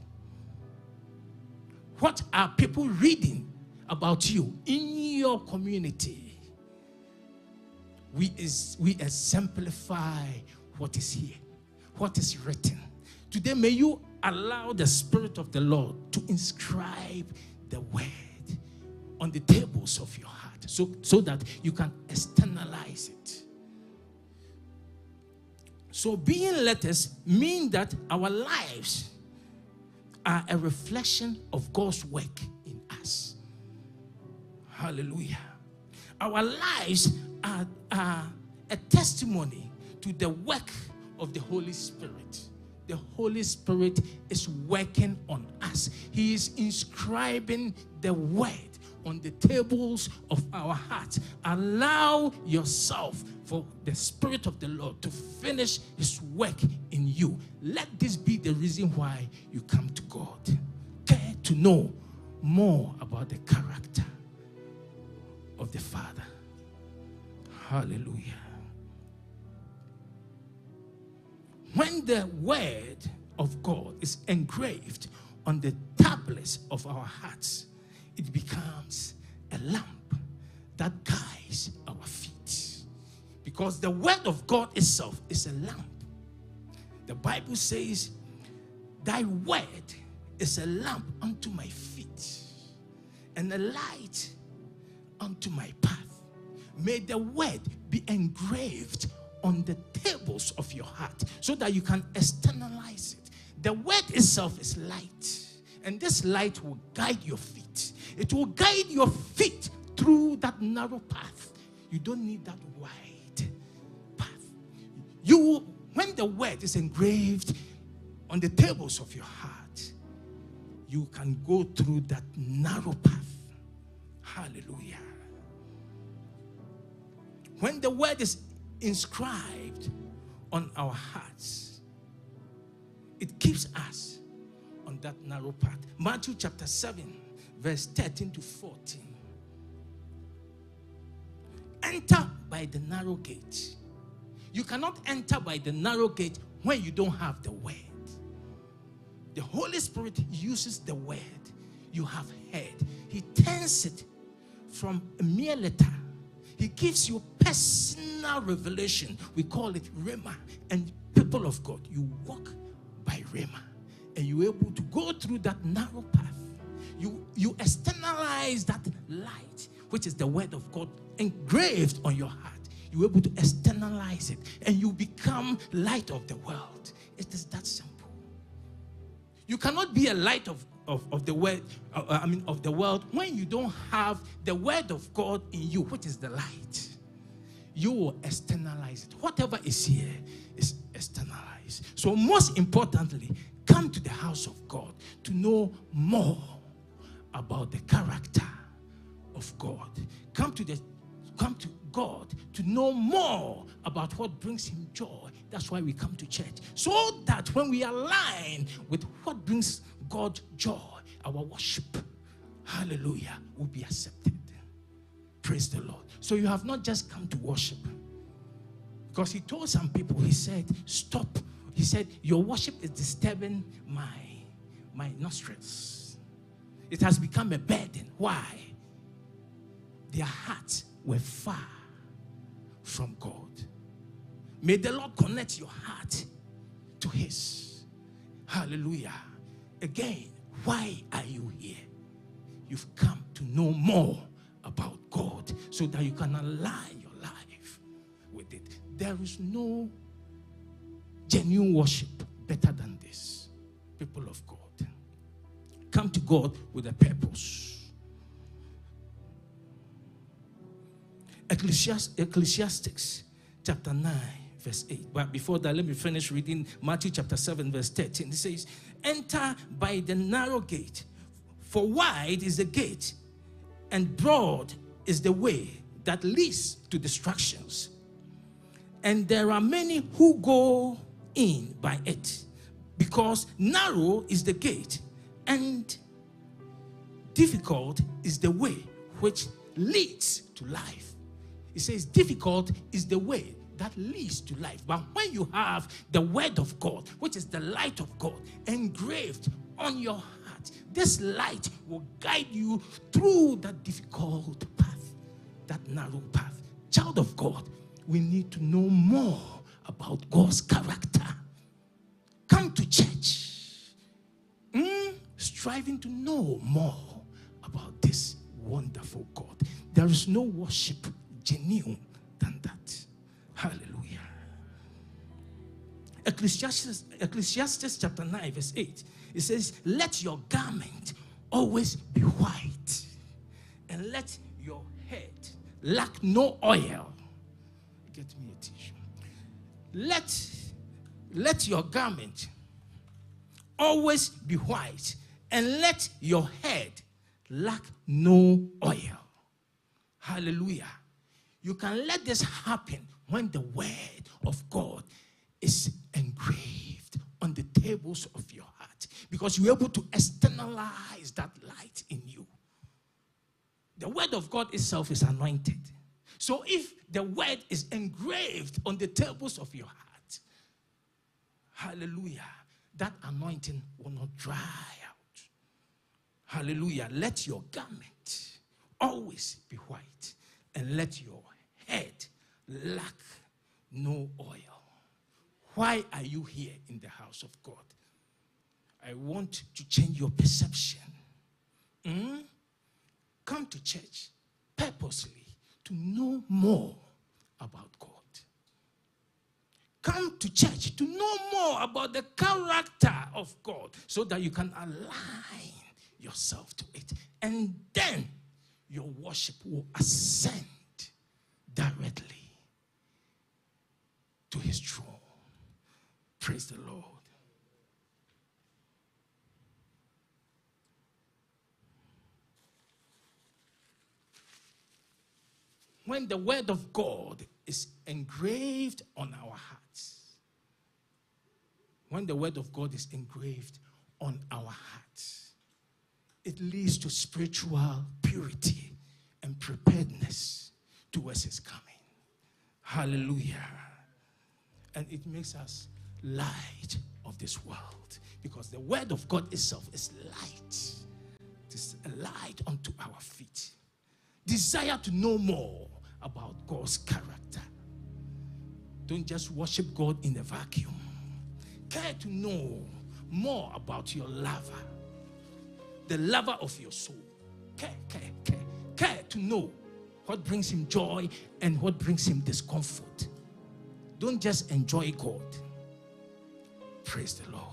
What are people reading about you in your community? We exemplify what is here, what is written. Today, may you allow the Spirit of the Lord to inscribe the word on the tables of your heart so that you can externalize it. So being letters mean that our lives are a reflection of God's work in us. Hallelujah. Our lives are a testimony to the work of the Holy Spirit. The Holy Spirit is working on us. He is inscribing the word on the tables of our hearts. Allow yourself for the Spirit of the Lord to finish His work in you. Let this be the reason why you come to God. Care to know more about the character of the Father. Hallelujah. When the word of God is engraved on the tablets of our hearts, it becomes a lamp that guides our feet. Because the word of God itself is a lamp. The Bible says, thy word is a lamp unto my feet and a light unto my path. May the word be engraved on the tables of your heart so that you can externalize it. The word itself is light, and this light will guide your feet. It will guide your feet through that narrow path. You don't need that wide path. When the word is engraved on the tables of your heart, you can go through that narrow path. Hallelujah. When the word is inscribed on our hearts, it keeps us on that narrow path. Matthew chapter 7, verse 13 to 14. Enter by the narrow gate. You cannot enter by the narrow gate when you don't have the word. The Holy Spirit uses the word you have heard. He turns it from a mere letter. He gives you personal revelation. We call it Rhema. And people of God, you walk by Rhema. And you're able to go through that narrow path. You externalize that light, which is the word of God engraved on your heart. You're able to externalize it. And you become light of the world. It is that simple. You cannot be a light of the word, of the world when you don't have the word of God in you, which is the light. You will externalize it. Whatever is here is externalized. So most importantly, come to the house of God to know more about the character of God. Come to God to know more about what brings Him joy. That's why we come to church. So that when we align with what brings God joy, our worship, hallelujah, will be accepted. Praise the Lord. So you have not just come to worship. Because He told some people, He said, stop. He said, your worship is disturbing my nostrils. It has become a burden. Why? Their hearts were far from God. May the Lord connect your heart to His. Hallelujah. Again, why are you here? You've come to know more about God so that you can align your life with it. There is no genuine worship better than this, people of God. Come to God with a purpose. Ecclesiastes chapter 9 verse 8. But before that, let me finish reading Matthew chapter 7 verse 13. It says, enter by the narrow gate, for wide is the gate and broad is the way that leads to destructions, and there are many who go in by it, because narrow is the gate and difficult is the way which leads to life. It says difficult is the way that leads to life. But when you have the word of God, which is the light of God, engraved on your heart, this light will guide you through that difficult path, that narrow path. Child of God, we need to know more about God's character. Come to church, striving to know more about this wonderful God. There is no worship genuine than that. Hallelujah. Ecclesiastes chapter 9 verse 8. It says, let your garment always be white, and let your head lack no oil. Get me a tissue. Let your garment always be white, and let your head lack no oil. Hallelujah. You can let this happen when the word of God is engraved on the tables of your heart, because you're able to externalize that light in you. The word of God itself is anointed. So if the word is engraved on the tables of your heart, hallelujah, that anointing will not dry out. Hallelujah. Let your garment always be white, and let your head lack no oil. Why are you here in the house of God? I want to change your perception. Come to church purposely to know more about God. Come to church to know more about the character of God, so that you can align yourself to it. And then your worship will ascend directly to his throne. Praise the Lord. When the word of God is engraved on our hearts, when the word of God is engraved on our hearts, it leads to spiritual purity and preparedness towards his coming. Hallelujah. And it makes us light of this world, because the word of God itself is light. It is a light unto our feet. Desire to know more about God's character. Don't just worship God in a vacuum. Care to know more about your lover, the lover of your soul. Care to know what brings him joy and what brings him discomfort. Don't just enjoy God. Praise the Lord.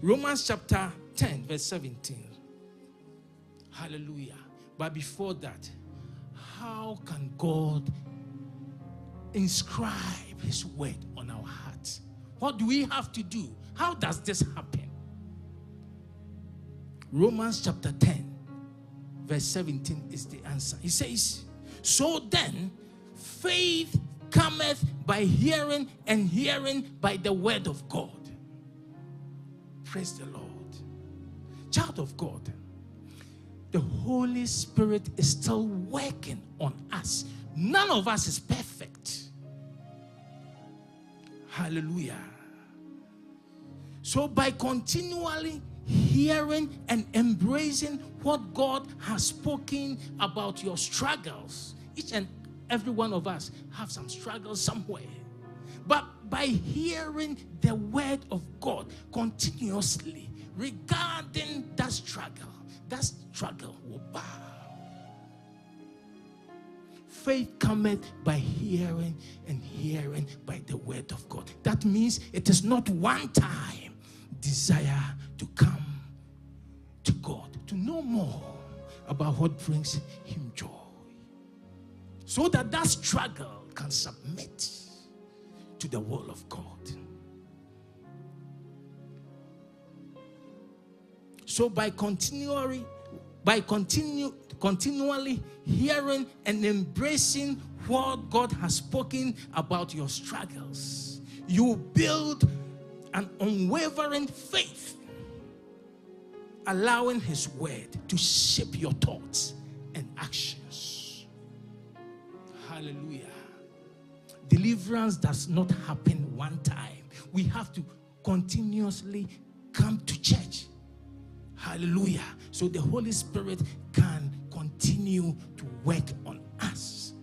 Romans chapter 10, verse 17. Hallelujah. But before that, how can God inscribe his word on our hearts? What do we have to do? How does this happen? Romans chapter 10, verse 17 is the answer. He says, so then, faith cometh by hearing, and hearing by the word of God. Praise the Lord. Child of God, the Holy Spirit is still working on us. None of us is perfect. Hallelujah. So by continually hearing and embracing what God has spoken about your struggles, each and every one of us have some struggles somewhere. But by hearing the word of God continuously regarding that struggle will bow. Faith cometh by hearing, and hearing by the word of God. That means it is not one time desire to come to God, to know more about what brings him joy, so that that struggle can submit to the will of God. So by continually hearing and embracing what God has spoken about your struggles, you build an unwavering faith, allowing his word to shape your thoughts and actions. Hallelujah. Deliverance does not happen one time. We have to continuously come to church. Hallelujah. So the Holy Spirit can continue to work on us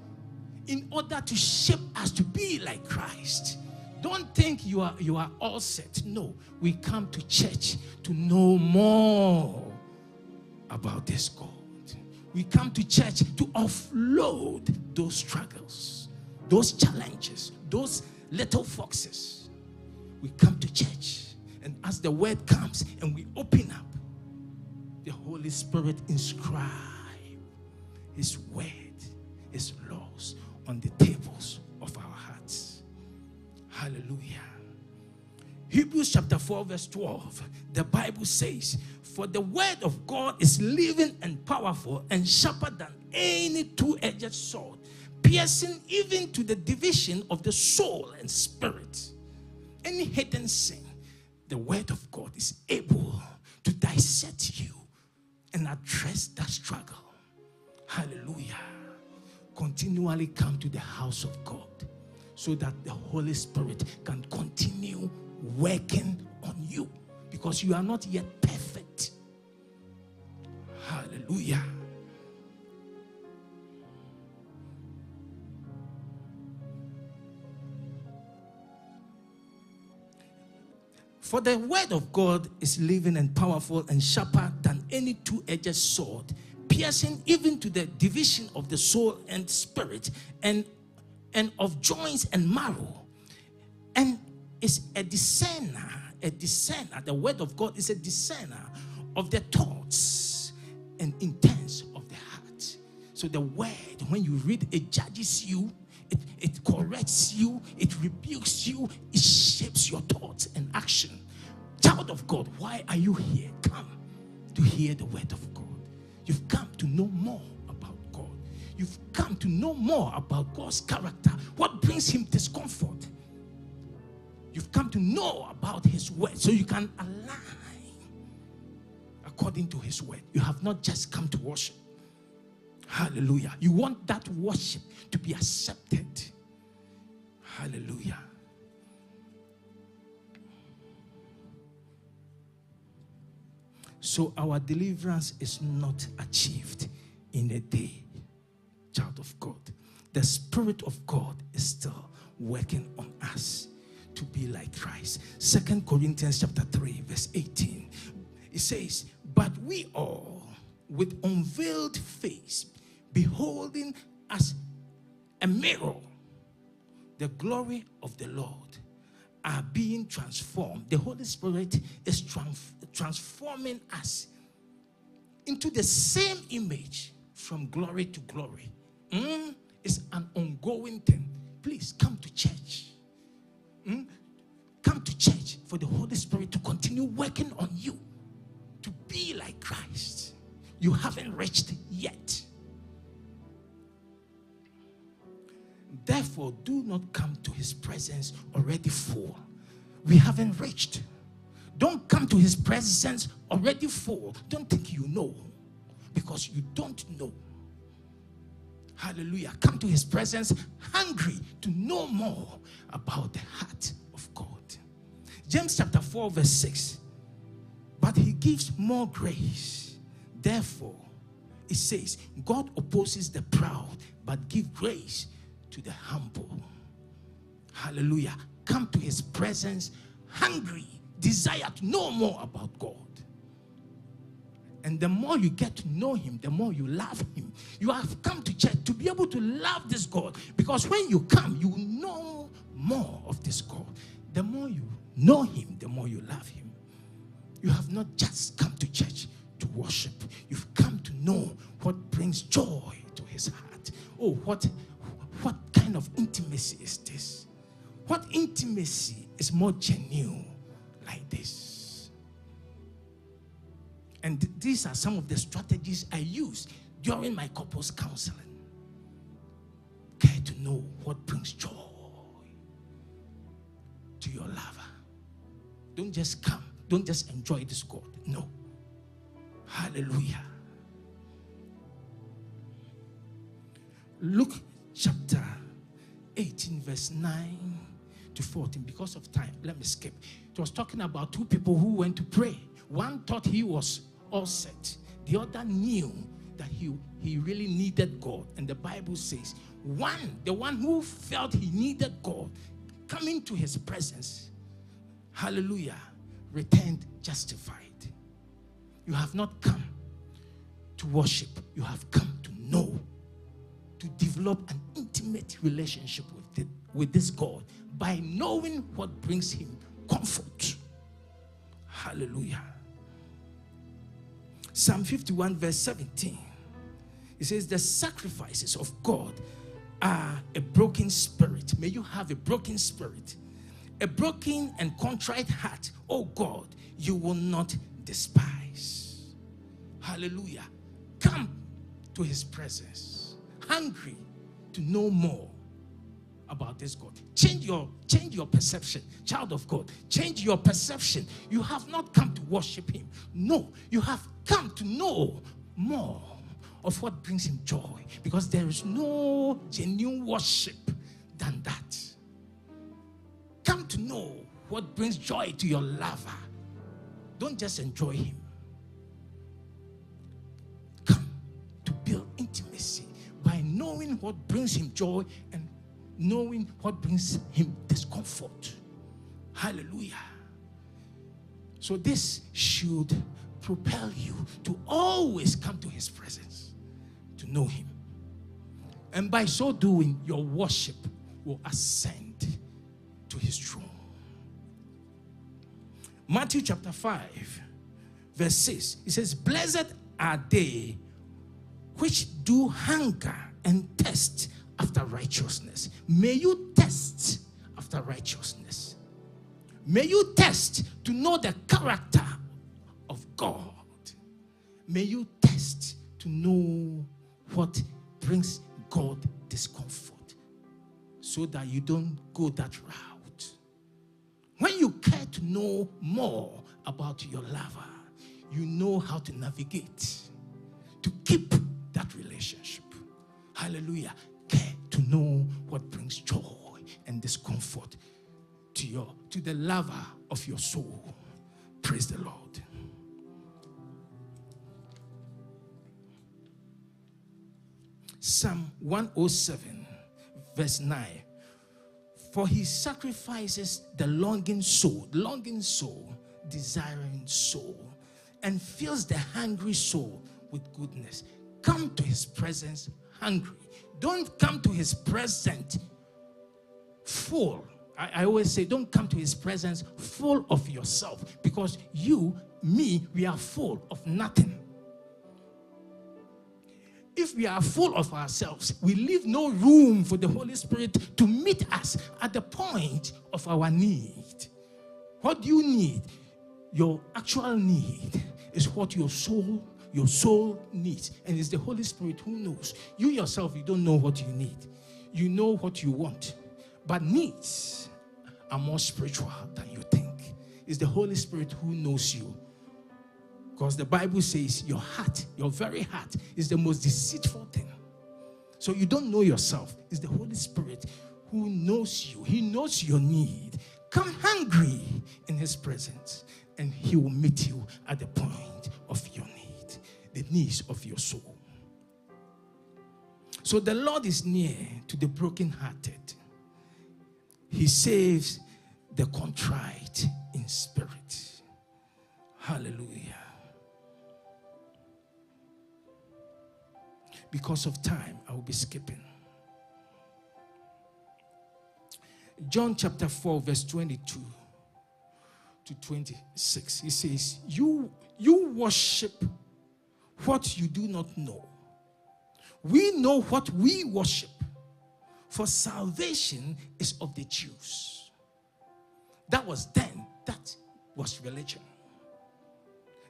in order to shape us to be like Christ. Don't think you are all set. No, we come to church to know more about this God. We come to church to offload those struggles, those challenges, those little foxes. We come to church, and as the word comes and we open up, the Holy Spirit inscribe his word, his laws on the tables of our hearts. Hallelujah. Hebrews chapter 4 verse 12, the Bible says, for the word of God is living and powerful and sharper than any two-edged sword, piercing even to the division of the soul and spirit. Any hidden sin, the word of God is able to dissect you and address that struggle. Hallelujah. Continually come to the house of God so that the Holy Spirit can continue working on you, because you are not yet perfect. Hallelujah. For the word of God is living and powerful and sharper than any two-edged sword, piercing even to the division of the soul and spirit and of joints and marrow, and is a discerner. The word of God is a discerner of the thoughts and intents of the heart. So the word, when you read, it judges you, it corrects you, it rebukes you, it shapes your thoughts and action. Child of God, why are you here? Come to hear the word of God. You've come to know more about God. You've come to know more about God's character. What brings him discomfort? You've come to know about his word so you can align according to his word. You have not just come to worship. Hallelujah. You want that worship to be accepted. Hallelujah. So our deliverance is not achieved in a day, child of God. The Spirit of God is still working on us to be like Christ. 2 Corinthians chapter 3 verse 18. It says, but we all with unveiled face, beholding as a mirror the glory of the Lord, are being transformed. The Holy Spirit is transforming us into the same image from glory to glory. It's an ongoing thing. Please come to church. Come to church for the Holy Spirit to continue working on you to be like Christ. You haven't reached yet. Therefore, do not come to his presence already full. We haven't reached. Don't come to his presence already full. Don't think you know, because you don't know. Hallelujah. Come to his presence hungry to know more about the heart of God. James chapter 4 verse 6. But he gives more grace. Therefore, it says, God opposes the proud, but gives grace to the humble. Hallelujah. Come to his presence hungry, desire to know more about God. And the more you get to know him, the more you love him. You have come to church to be able to love this God, because when you come, you know more of this God. The more you know him, the more you love him. You have not just come to church to worship. You've come to know what brings joy to his heart. Oh, what kind of intimacy is this? What intimacy is more genuine like this? And these are some of the strategies I use during my couples counseling. Care to know what brings joy to your lover. Don't just come. Don't just enjoy this God. No. Hallelujah. Luke chapter 18 verse 9 to 14. Because of time, let me skip. It was talking about two people who went to pray. One thought he was all set. The other knew that he really needed God. And the Bible says, the one who felt he needed God, coming to his presence, hallelujah, returned justified. You have not come to worship. You have come to know, to develop an intimate relationship with this God by knowing what brings him comfort. Hallelujah. Psalm 51 verse 17. It says, the sacrifices of God are a broken spirit. May you have a broken spirit, A broken and contrite heart, oh God, you will not despise. Hallelujah. Come to his presence, hungry to know more about this God. Change your perception. Child of God, change your perception. You have not come to worship him. No, you have come to know more of what brings him joy, because there is no genuine worship than that. Come to know what brings joy to your lover. Don't just enjoy him. Come to build intimacy by knowing what brings him joy and knowing what brings him discomfort. Hallelujah. So this should propel you to always come to his presence, to know him. And by so doing, your worship will ascend to his throne. Matthew chapter 5, verse 6, it says, blessed are they which do hunger and thirst after righteousness. May you thirst after righteousness. May you thirst to know the character of God. May you thirst to know what brings God discomfort, so that you don't go that route. When you care to know more about your lover, you know how to navigate, to keep that relationship. Hallelujah. Care to know what brings joy and discomfort to the lover of your soul. Praise the Lord. Psalm 107, verse 9. For he sacrifices the longing soul, desiring soul, and fills the hungry soul with goodness. Come to his presence hungry. Don't come to his presence full. I always say, don't come to his presence full of yourself, because you, me, we are full of nothing. If we are full of ourselves, we leave no room for the Holy Spirit to meet us at the point of our need. What do you need? Your actual need is what your soul needs. And it's the Holy Spirit who knows. You yourself, you don't know what you need. You know what you want. But needs are more spiritual than you think. It's the Holy Spirit who knows you. Because the Bible says your heart, your very heart, is the most deceitful thing. So you don't know yourself. It's the Holy Spirit who knows you. He knows your need. Come hungry in his presence, and he will meet you at the point of your need, the needs of your soul. So the Lord is near to the brokenhearted. He saves the contrite in spirit. Hallelujah. Because of time, I will be skipping. John chapter 4, verse 22 to 26. He says, you worship what you do not know. We know what we worship, for salvation is of the Jews. That was then. That was religion.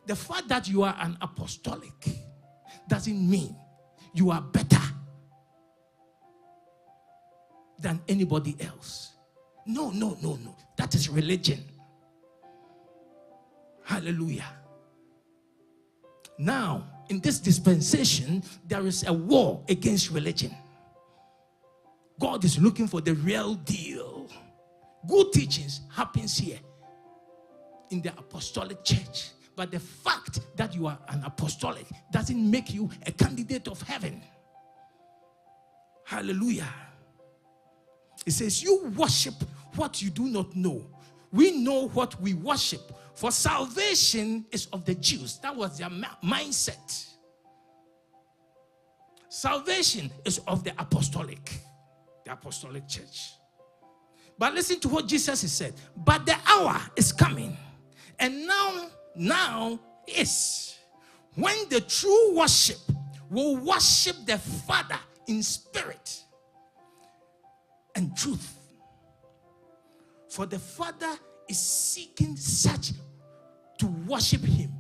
The fact that you are an apostolic doesn't mean you are better than anybody else. No. That is religion. Hallelujah. Now, in this dispensation, there is a war against religion. God is looking for the real deal. Good teachings happens here in the apostolic church. But the fact that you are an apostolic doesn't make you a candidate of heaven. Hallelujah. It says, you worship what you do not know. We know what we worship, for salvation is of the Jews. That was their mindset. Salvation is of the apostolic church. But listen to what Jesus has said. But the hour is coming, and now is when the true worship will worship the Father in spirit and truth. For the Father is seeking such to worship him.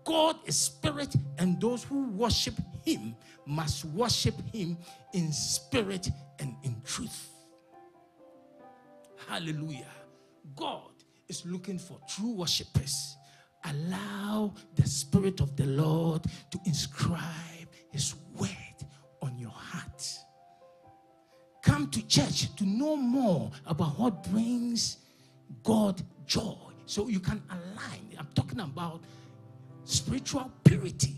God is spirit, and those who worship him must worship him in spirit and in truth. Hallelujah. God is looking for true worshipers. Allow the Spirit of the Lord to inscribe his word on your heart. Come to church to know more about what brings God joy, so you can align. I'm talking about spiritual purity.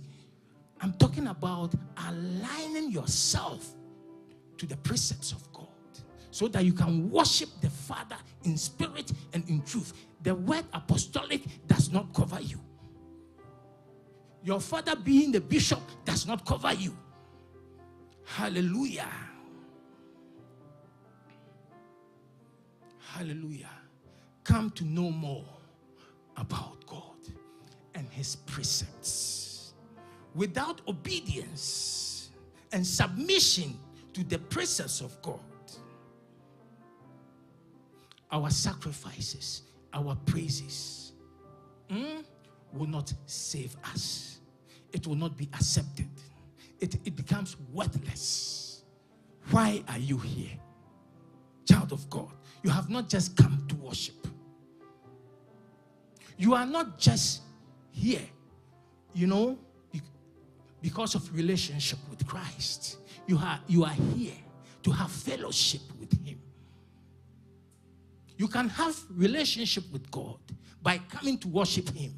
I'm talking about aligning yourself to the precepts of God, so that you can worship the Father in spirit and in truth. The word apostolic does not cover you. Your father being the bishop does not cover you. Hallelujah. Hallelujah. Come to know more about God and his precepts. Without obedience and submission to the precepts of God, our sacrifices, our praises will not save us. It will not be accepted. It becomes worthless. Why are you here? Child of God, you have not just come to worship. You are not just here, because of relationship with Christ. You are here to have fellowship with him. You can have relationship with God by coming to worship him,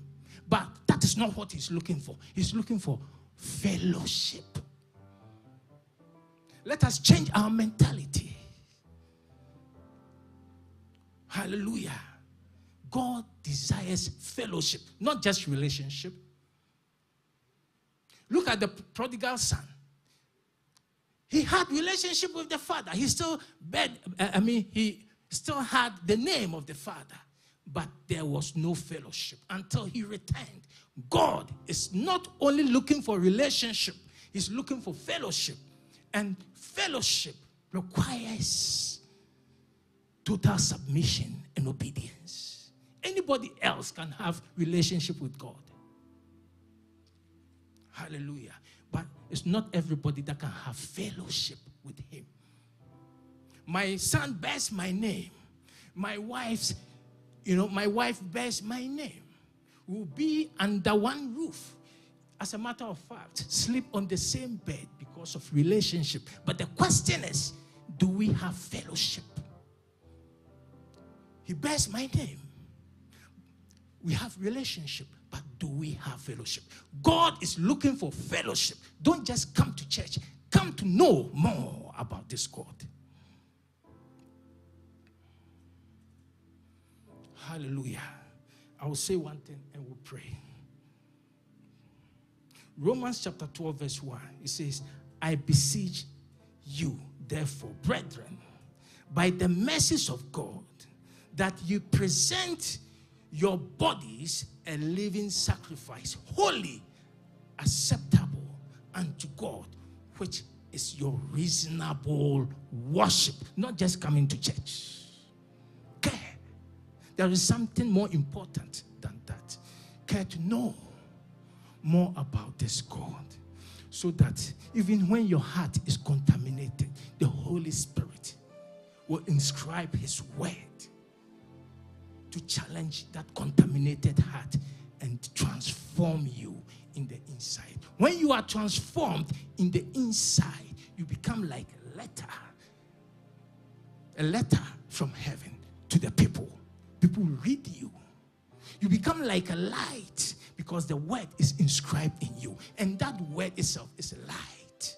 but that is not what he's looking for. He's looking for fellowship. Let us change our mentality. Hallelujah. God desires fellowship, not just relationship. Look at the prodigal son. He had relationship with the father. He still he still had the name of the father, but there was no fellowship until he returned. God is not only looking for relationship, he's looking for fellowship. And fellowship requires total submission and obedience. Anybody else can have relationship with God. Hallelujah. But it's not everybody that can have fellowship with him. My son bears my name. My wife bears my name. We'll be under one roof. As a matter of fact, sleep on the same bed because of relationship. But the question is, do we have fellowship? He bears my name. We have relationship, but do we have fellowship? God is looking for fellowship. Don't just come to church. Come to know more about this God. Hallelujah. I will say one thing and we'll pray. Romans chapter 12 verse 1. It says, I beseech you, therefore, brethren, by the mercies of God, that you present your bodies a living sacrifice, holy, acceptable unto God, which is your reasonable worship. Not just coming to church. Care. There is something more important than that. Care to know more about this God, so that even when your heart is contaminated, the Holy Spirit will inscribe his word to challenge that contaminated heart and transform you in the inside. When you are transformed in the inside, you become like a letter from heaven to the people. People read you. You become like a light because the word is inscribed in you. And that word itself is a light.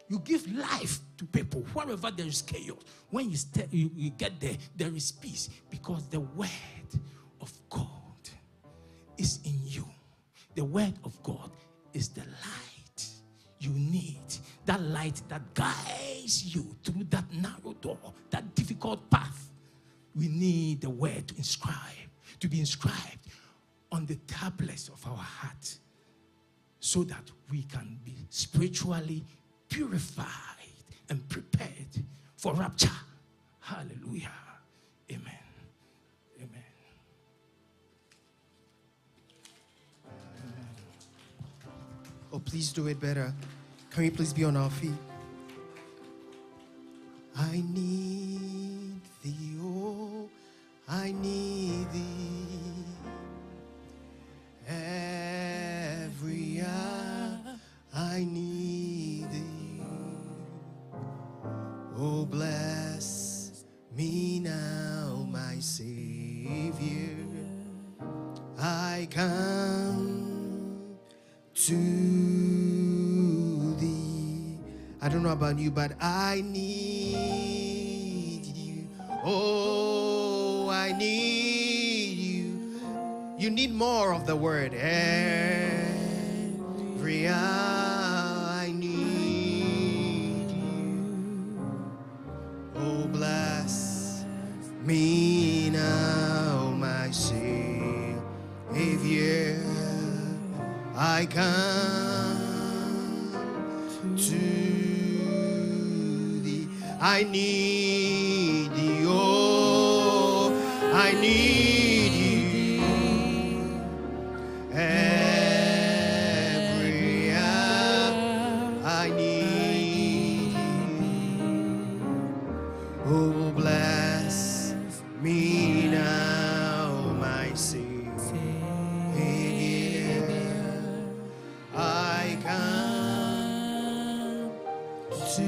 You give life to people wherever there is chaos. When you get there, there is peace, because the word of God is in you. The word of God is the light you need. That light that guides you through that narrow door, that difficult path. We need the word to be inscribed on the tablets of our heart, so that we can be spiritually purified and prepared for rapture. Hallelujah. please do it better? Can we please be on our feet? I need thee, oh, I need thee. Every hour I need thee. Oh, bless me now, my Savior. I come to thee. I don't know about you, but I need you. Oh, I need you. You need more of the word. Every hour I need you. Oh, bless me now, my Savior. I come to thee. I need thee, oh, I need you. Every hour I need you. Oh, bless me now, my Savior. I come to.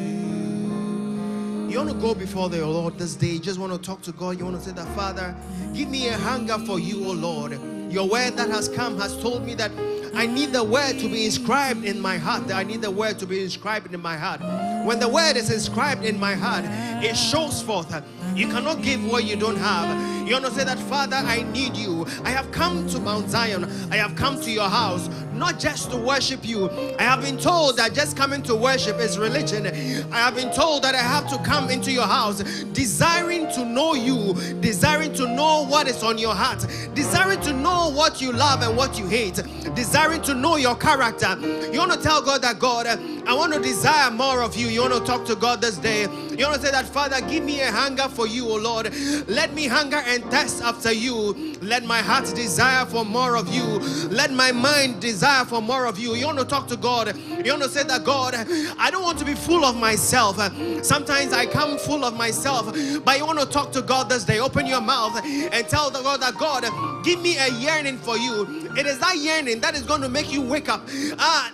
You want to go before the Lord this day. You just want to talk to God. You want to say that, Father, give me a hunger for you, O Lord. Your word that has come has told me that I need the word to be inscribed in my heart. I need the word to be inscribed in my heart. When the word is inscribed in my heart, it shows forth. You cannot give what you don't have. You want to say that, Father, I need you. I have come to Mount Zion. I have come to your house, not just to worship you. I have been told that just coming to worship is religion. I have been told that I have to come into your house, desiring to know you, desiring to know what is on your heart, desiring to know what you love and what you hate, desiring to know your character. You want to tell God that, God, I want to desire more of you. You want to talk to God this day. You want to say that, Father, give me a hunger for you, O Lord. Let me hunger and thirst after you. Let my heart desire for more of you. Let my mind desire for more of you. You want to talk to God. You want to say that, God, I don't want to be full of myself. Sometimes I come full of myself, but you want to talk to God this day. Open your mouth and tell the God that, God, give me a yearning for you. It is that yearning that is going to make you wake up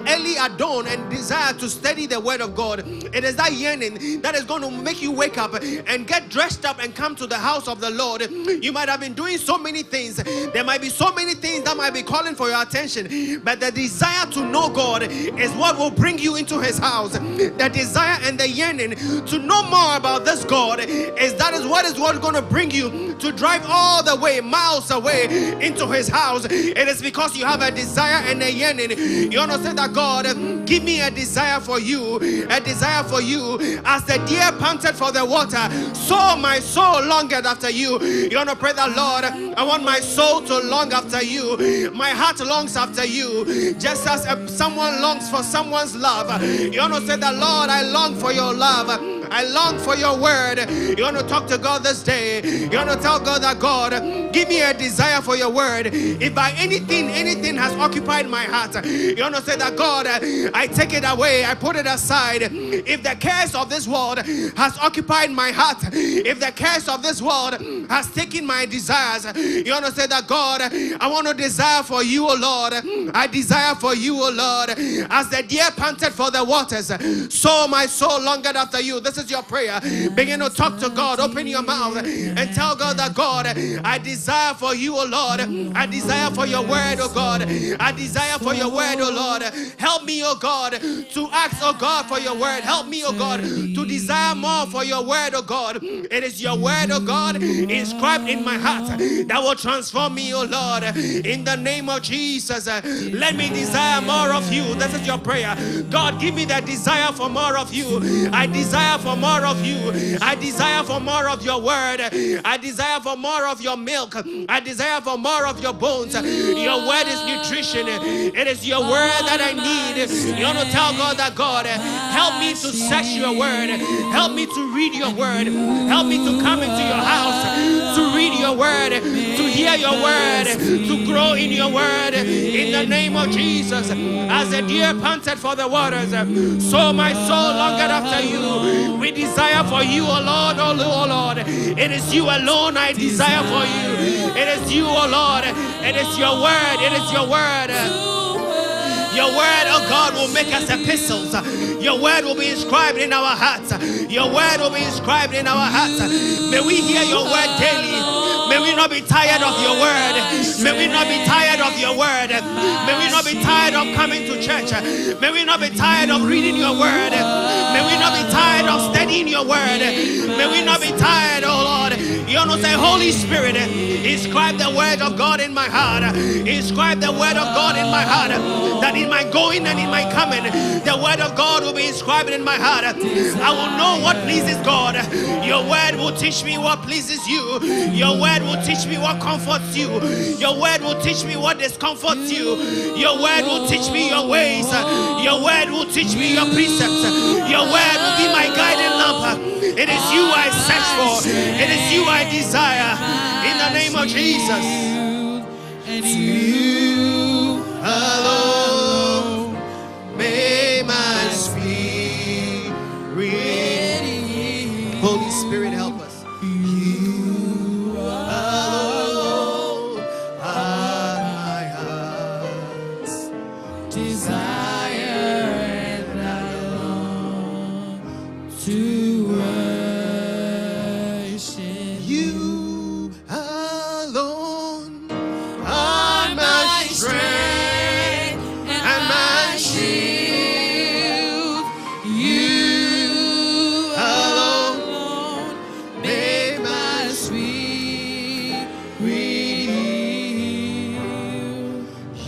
early at dawn and desire to study the word of God. It is that yearning that is going to make you wake up and get dressed up and come to the house of the Lord. You might have been doing so many things. There might be so many things that might be calling for your attention, but the desire to know God is what will bring you into his house. The desire and the yearning to know more about this God is what is going to bring you to drive all the way, miles away into his house. It is because you have a desire and a yearning. You want to say that, God, give me a desire for you, a desire for you. As the deer panted for the water, so my soul longeth after you. You want to pray that, Lord, I want my soul to long after you. My heart longs after you, just as someone longs for someone's love. You want to say that, Lord, I long for your love. I long for your word. You want to talk to God this day. You want to tell God that, God, give me a desire for your word. If by anything has occupied my heart, you want to say that, God, I take it away. I put it aside. If the cares of this world has occupied my heart, if the cares of this world has taken my desires, you want to say that, God, I want to desire for you, O Lord. I desire for you, O Lord. As the deer panted for the waters, so my soul longeth after you. This is your prayer. Begin to talk to God. Open your mouth and tell God that, God, I desire for you, O Lord. I desire for your word, O God. I desire for your word, O Lord. Help me, O God, to ask, O God, for your word. Help me, O God, to desire more for your word, O God. It is your word, O God, inscribed in my heart that will transform me, O Lord. In the name of Jesus, let me desire more of you. This is your prayer. God, give me that desire for more of you. I desire for more of you. I desire for more of your word. I desire for more of your milk. I desire for more of your bones. Your your word is nutrition. It is your word that I need. You want to tell God that, God, help me to search your word. Help me to read your word. Help me to come into your house, to read your word, to hear your word, to grow in your word. In the name of Jesus, as a deer panted for the waters, so my soul longeth after you. We desire for you, O Lord, O Lord. It is you alone I desire for you. It is you, O Lord. It is your word. It is your word. Your word, oh God, will make us epistles. Your word will be inscribed in our hearts. Your word will be inscribed in our hearts. May we hear your word daily. May we not be tired of your word. May we not be tired of your word. May we not be tired of coming to church. May we not be tired of reading your word. May we not be tired of studying your word. May we not be tired, oh Lord. You want to say, Holy Spirit, inscribe the word of God in my heart. Inscribe the word of God in my heart. That in my going and in my coming, the word of God will be inscribed in my heart. I will know what pleases God. Your word will teach me what pleases you. Your word will teach me what comforts you. Your word will teach me what discomforts you. Your word will teach me your ways. Your word will teach me your precepts. Your word will be my guiding lamp. It is you I search for. It is you I desire. In the name of Jesus. And you alone may my spirit. Holy Spirit, help us. You alone are my heart's desire, and I long to worship you alone are my strength and my shield. You alone may my spirit yield.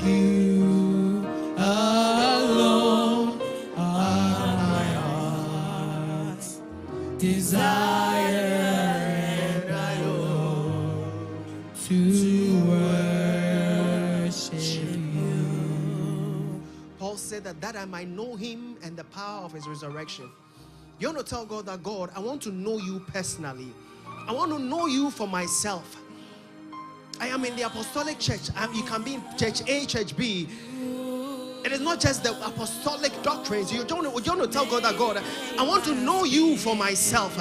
You alone are my heart's desire, and I long to worship you. Paul said that I might know him and the power of his resurrection. You want to tell God that, God, I want to know you personally. I want to know you for myself. I am in the apostolic church. You can be in church A, church B. It is not just the apostolic doctrines. You don't want to tell God that, God, I want to know you for myself.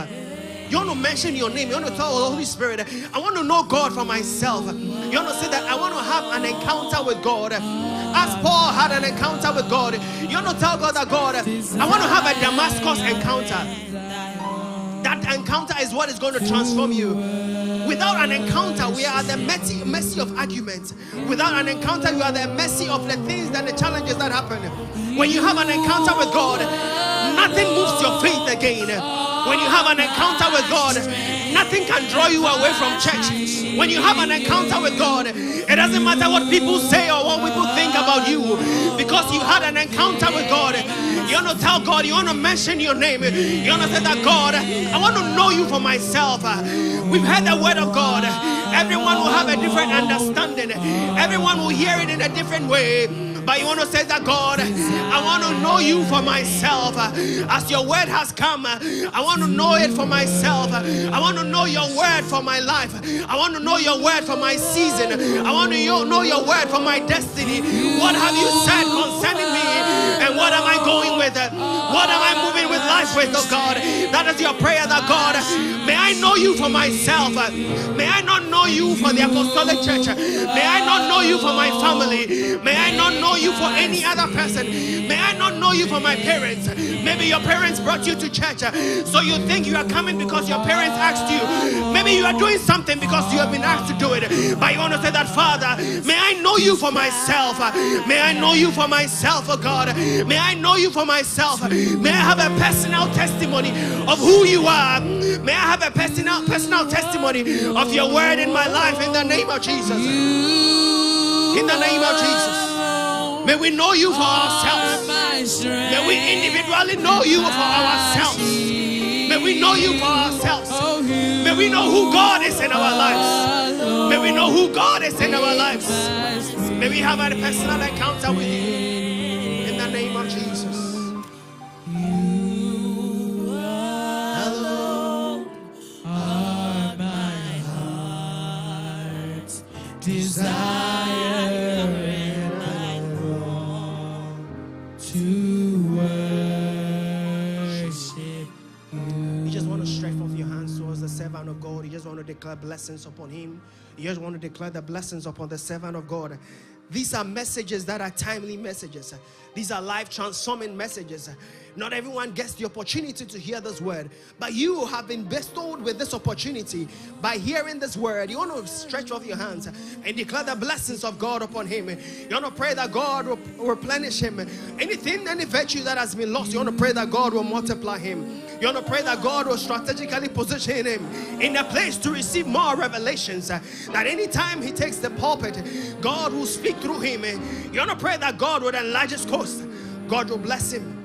You want to mention your name. You want to tell the Holy Spirit, I want to know God for myself. You want to say that I want to have an encounter with God. As Paul had an encounter with God, you want to tell God that, God, I want to have a Damascus encounter. That encounter is what is going to transform you. Without an encounter, we are at the mercy of arguments. Without an encounter, you are at the mercy of the things and the challenges that happen. When you have an encounter with God, nothing moves your faith again. When you have an encounter with God, nothing can draw you away from church. When you have an encounter with God, it doesn't matter what people say or what people think about you, because you had an encounter with God. You want to tell God, you want to mention your name. You want to say that, God, I want to know you for myself. We've heard the word of God. Everyone will have a different understanding. Everyone will hear it in a different way. But you want to say that, God, I want to know you for myself. As your word has come, I want to know it for myself. I want to know your word for my life. I want to know your word for my season. I want to know your word for my destiny. What have you said concerning me? And what am I going with? What am I moving with life with, oh God? That is your prayer, that God, may I know you for myself. May I not know you for the apostolic church. May I not know you for my family. May I not know you for any other person. May I not know you for my parents. Maybe your parents brought you to church, so you think you are coming because your parents asked you. Maybe you are doing something because you have been asked to do it. But you want to say that, Father, may I know you for myself. May I know you for myself, oh God. May I know you for myself. May I have a personal testimony of who you are. May I have a personal testimony of your word in my life, in the name of Jesus. In the name of Jesus. May we know you for ourselves. May we individually know you for ourselves. May we know you for ourselves. May we know who God is in our lives. May we know who God is in our lives. May we have a personal encounter with you. In the name of Jesus. You alone are my heart's desire, and I long to worship you. You just want to stretch forth your hands towards the servant of God. You just want to declare blessings upon him. You just want to declare the blessings upon the servant of God. These are messages that are timely messages. These are life-transforming messages. Not everyone gets the opportunity to hear this word, but you have been bestowed with this opportunity by hearing this word. You want to stretch off your hands and declare the blessings of God upon him. You want to pray that God will replenish him. Anything, any virtue that has been lost, you want to pray that God will multiply him. You want to pray that God will strategically position him in a place to receive more revelations. That anytime he takes the pulpit, God will speak through him. You want to pray that God will enlarge his coast. God will bless him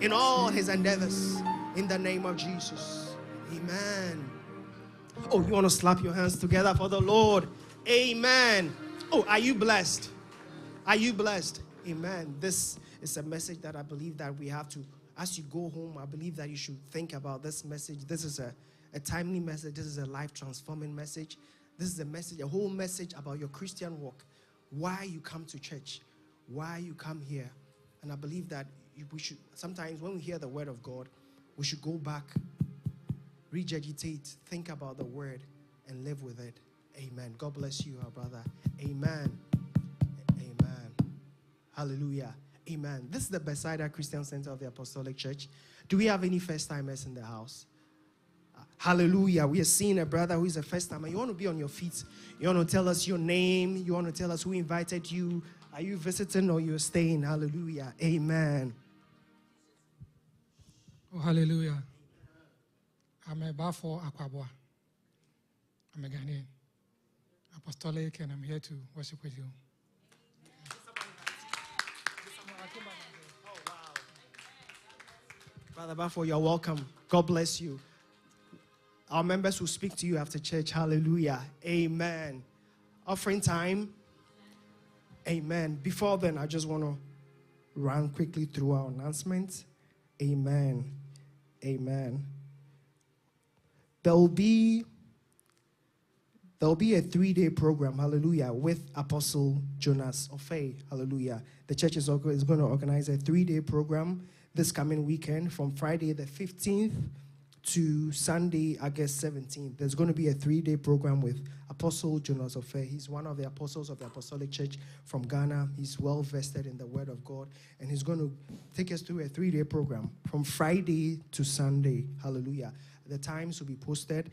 in all his endeavors. In the name of Jesus. Amen. Oh, you want to slap your hands together for the Lord. Amen. Oh, are you blessed? Are you blessed? Amen. This is a message that I believe that we have to, as you go home, I believe that you should think about this message. This is a timely message. This is a life-transforming message. This is a message, a whole message about your Christian walk. Why you come to church. Why you come here. And I believe that we should, sometimes when we hear the word of God, we should go back, regurgitate, think about the word, and live with it. Amen. God bless you, our brother. Amen. Amen. Hallelujah. Amen. This is the Bethsaida Christian Center of the Apostolic Church. Do we have any first-timers in the house? Hallelujah. We are seeing a brother who is a first-timer. You want to be on your feet. You want to tell us your name. You want to tell us who invited you. Are you visiting or you're staying? Hallelujah. Amen. Oh, hallelujah. I'm a Bafo Akwabwa. I'm a Ghanaian, apostolic, and I'm here to worship with you. Brother Bafo, you're welcome. God bless you. Our members will speak to you after church. Hallelujah. Amen. Offering time. Amen. Before then, I just want to run quickly through our announcements. Amen. Amen. There will be a 3-day program, hallelujah, with Apostle Jonas Ofei, hallelujah. The church is going to organize a 3-day program this coming weekend from Friday the 15th to Sunday, August 17th. There's going to be a 3-day program with Apostle Jonas Ofei. He's one of the apostles of the Apostolic Church from Ghana. He's well vested in the Word of God, and he's going to take us through a 3-day program from Friday to Sunday. Hallelujah. The times will be posted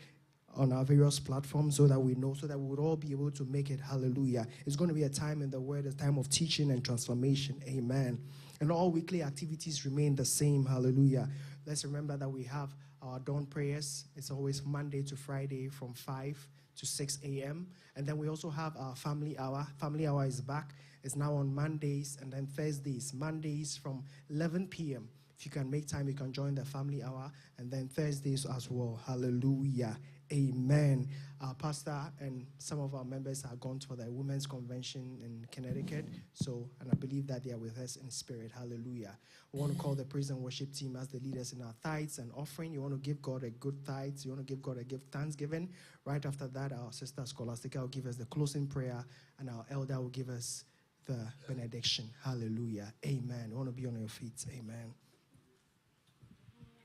on our various platforms so that we know, so that we would all be able to make it. Hallelujah. It's going to be a time in the Word, a time of teaching and transformation. Amen. And all weekly activities remain the same. Hallelujah. Let's remember that we have our dawn prayers. It's always Monday to Friday from 5 to 6 a.m. And then we also have our family hour. Family hour is back. It's now on Mondays and then Thursdays. Mondays from 11 p.m. If you can make time, you can join the family hour. And then Thursdays as well. Hallelujah. Amen. Our pastor and some of our members are gone for the women's convention in Connecticut. And I believe that they are with us in spirit. Hallelujah. We want to call the praise and worship team as the leaders in our tithes and offering. You want to give God a good tithes. You want to give God a gift thanksgiving. Right after that, our sister Scholastica will give us the closing prayer, and our elder will give us the benediction. Hallelujah. Amen. You want to be on your feet. Amen.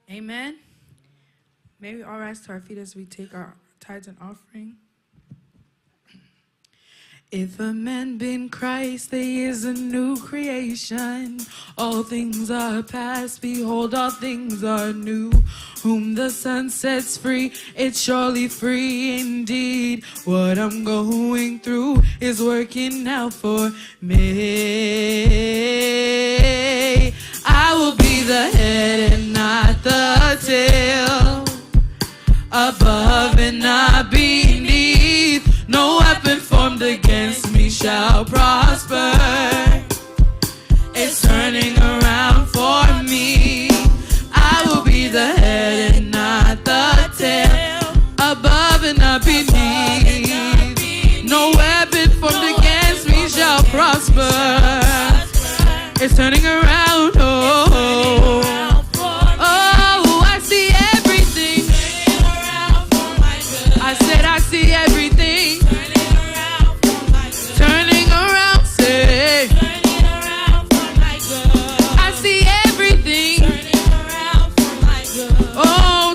Amen. May we all rise to our feet as we take our tithes and offering. If a man be in Christ, there is a new creation. All things are past, behold, all things are new. Whom the Son sets free, it's surely free indeed. What I'm going through is working out for me. I will be the head and not the tail, above and not beneath. No weapon formed against me shall prosper. It's turning around for me. I will be the head and not the tail, above and not beneath. No weapon formed against me shall prosper.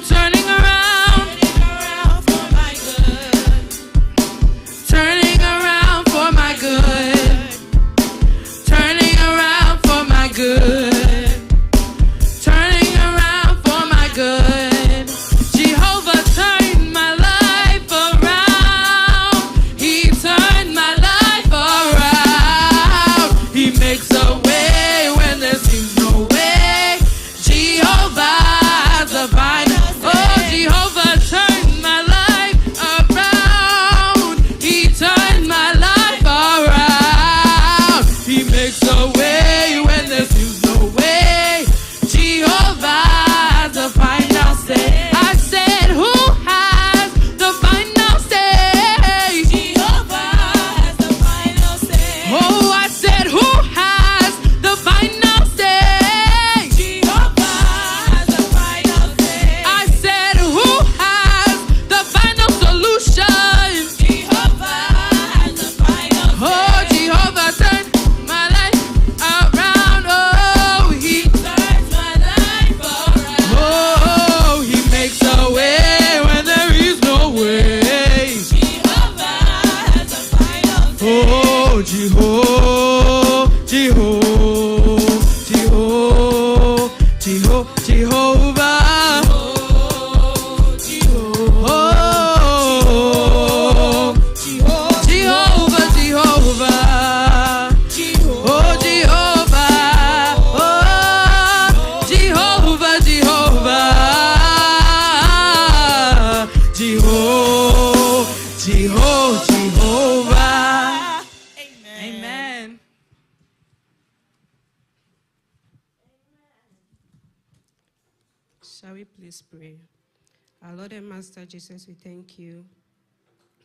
turning around for my good. Turning around for my good. Turning around for my good. Turning around for my good. Jehovah turned my life around. He turned my life around. He makes a way when there seems no way. Jehovah has the final say. Oh, Jehovah turned my life around. He turned my life around. He makes a way when there seems no way. Jehovah has the final say. I said, who has the final say? Jehovah has the final say. Oh, I said, who has the final say? Jehovah has the final say. I said, who has the final solution? Jehovah has the final say. Oh, Jehovah turned my life around. Oh, he turns my life around. Oh, he makes a way when there is no way. Jehovah has the final say. Oh, Jehovah, Jehovah, Jehovah, Jehovah. Jehovah, Jehovah. Oh, Jehovah. Oh, Jehovah, Jehovah. Jehovah. Amen. Shall we please pray? Our Lord and Master Jesus, we thank you.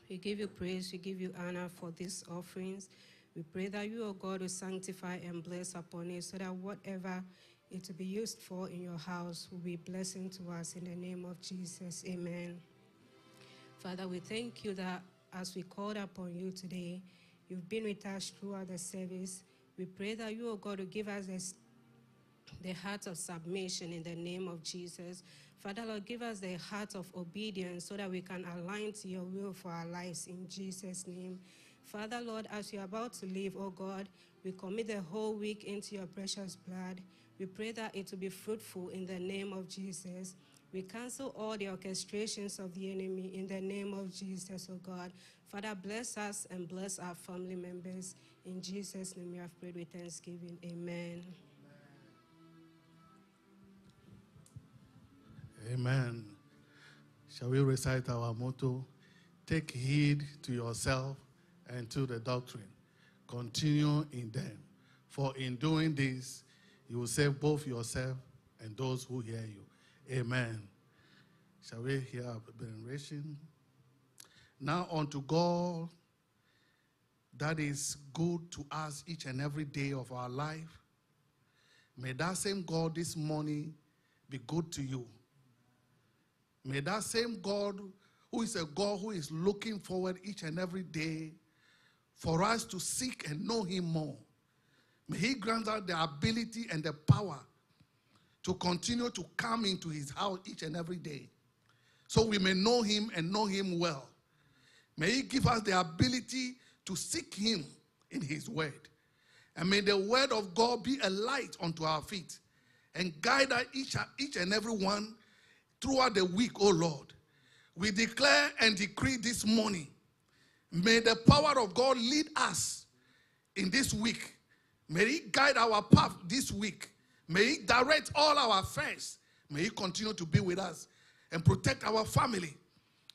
We give you praise, we give you honor for these offerings. We pray that you, O God, will sanctify and bless upon it so that whatever it will be used for in your house will be blessing to us in the name of Jesus. Amen. Father, we thank you that as we called upon you today, you've been with us throughout the service. We pray that you, O God, will give us the heart of submission in the name of Jesus. Father, Lord, give us the heart of obedience so that we can align to your will for our lives in Jesus' name. Father, Lord, as you're about to leave, oh God, we commit the whole week into your precious blood. We pray that it will be fruitful in the name of Jesus. We cancel all the orchestrations of the enemy in the name of Jesus, oh God. Father, bless us and bless our family members. In Jesus' name we have prayed with thanksgiving. Amen. Amen. Shall we recite our motto? Take heed to yourself and to the doctrine. Continue in them. For in doing this, you will save both yourself and those who hear you. Amen. Shall we hear our veneration? Now unto God that is good to us each and every day of our life. May that same God this morning be good to you. May that same God, who is a God who is looking forward each and every day for us to seek and know him more, may he grant us the ability and the power to continue to come into his house each and every day so we may know him and know him well. May he give us the ability to seek him in his word. And may the word of God be a light unto our feet and guide us each and every one throughout the week, oh Lord. We declare and decree this morning, may the power of God lead us in this week. May he guide our path this week. May he direct all our affairs. May he continue to be with us and protect our family.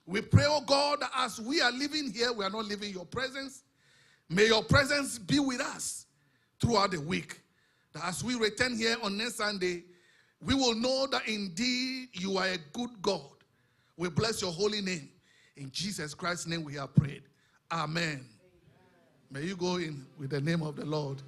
We pray, oh God, that as we are living here, we are not leaving your presence. May your presence be with us throughout the week. That as we return here on next Sunday, we will know that indeed you are a good God. We bless your holy name. In Jesus Christ's name we have prayed. Amen. May you go in with the name of the Lord.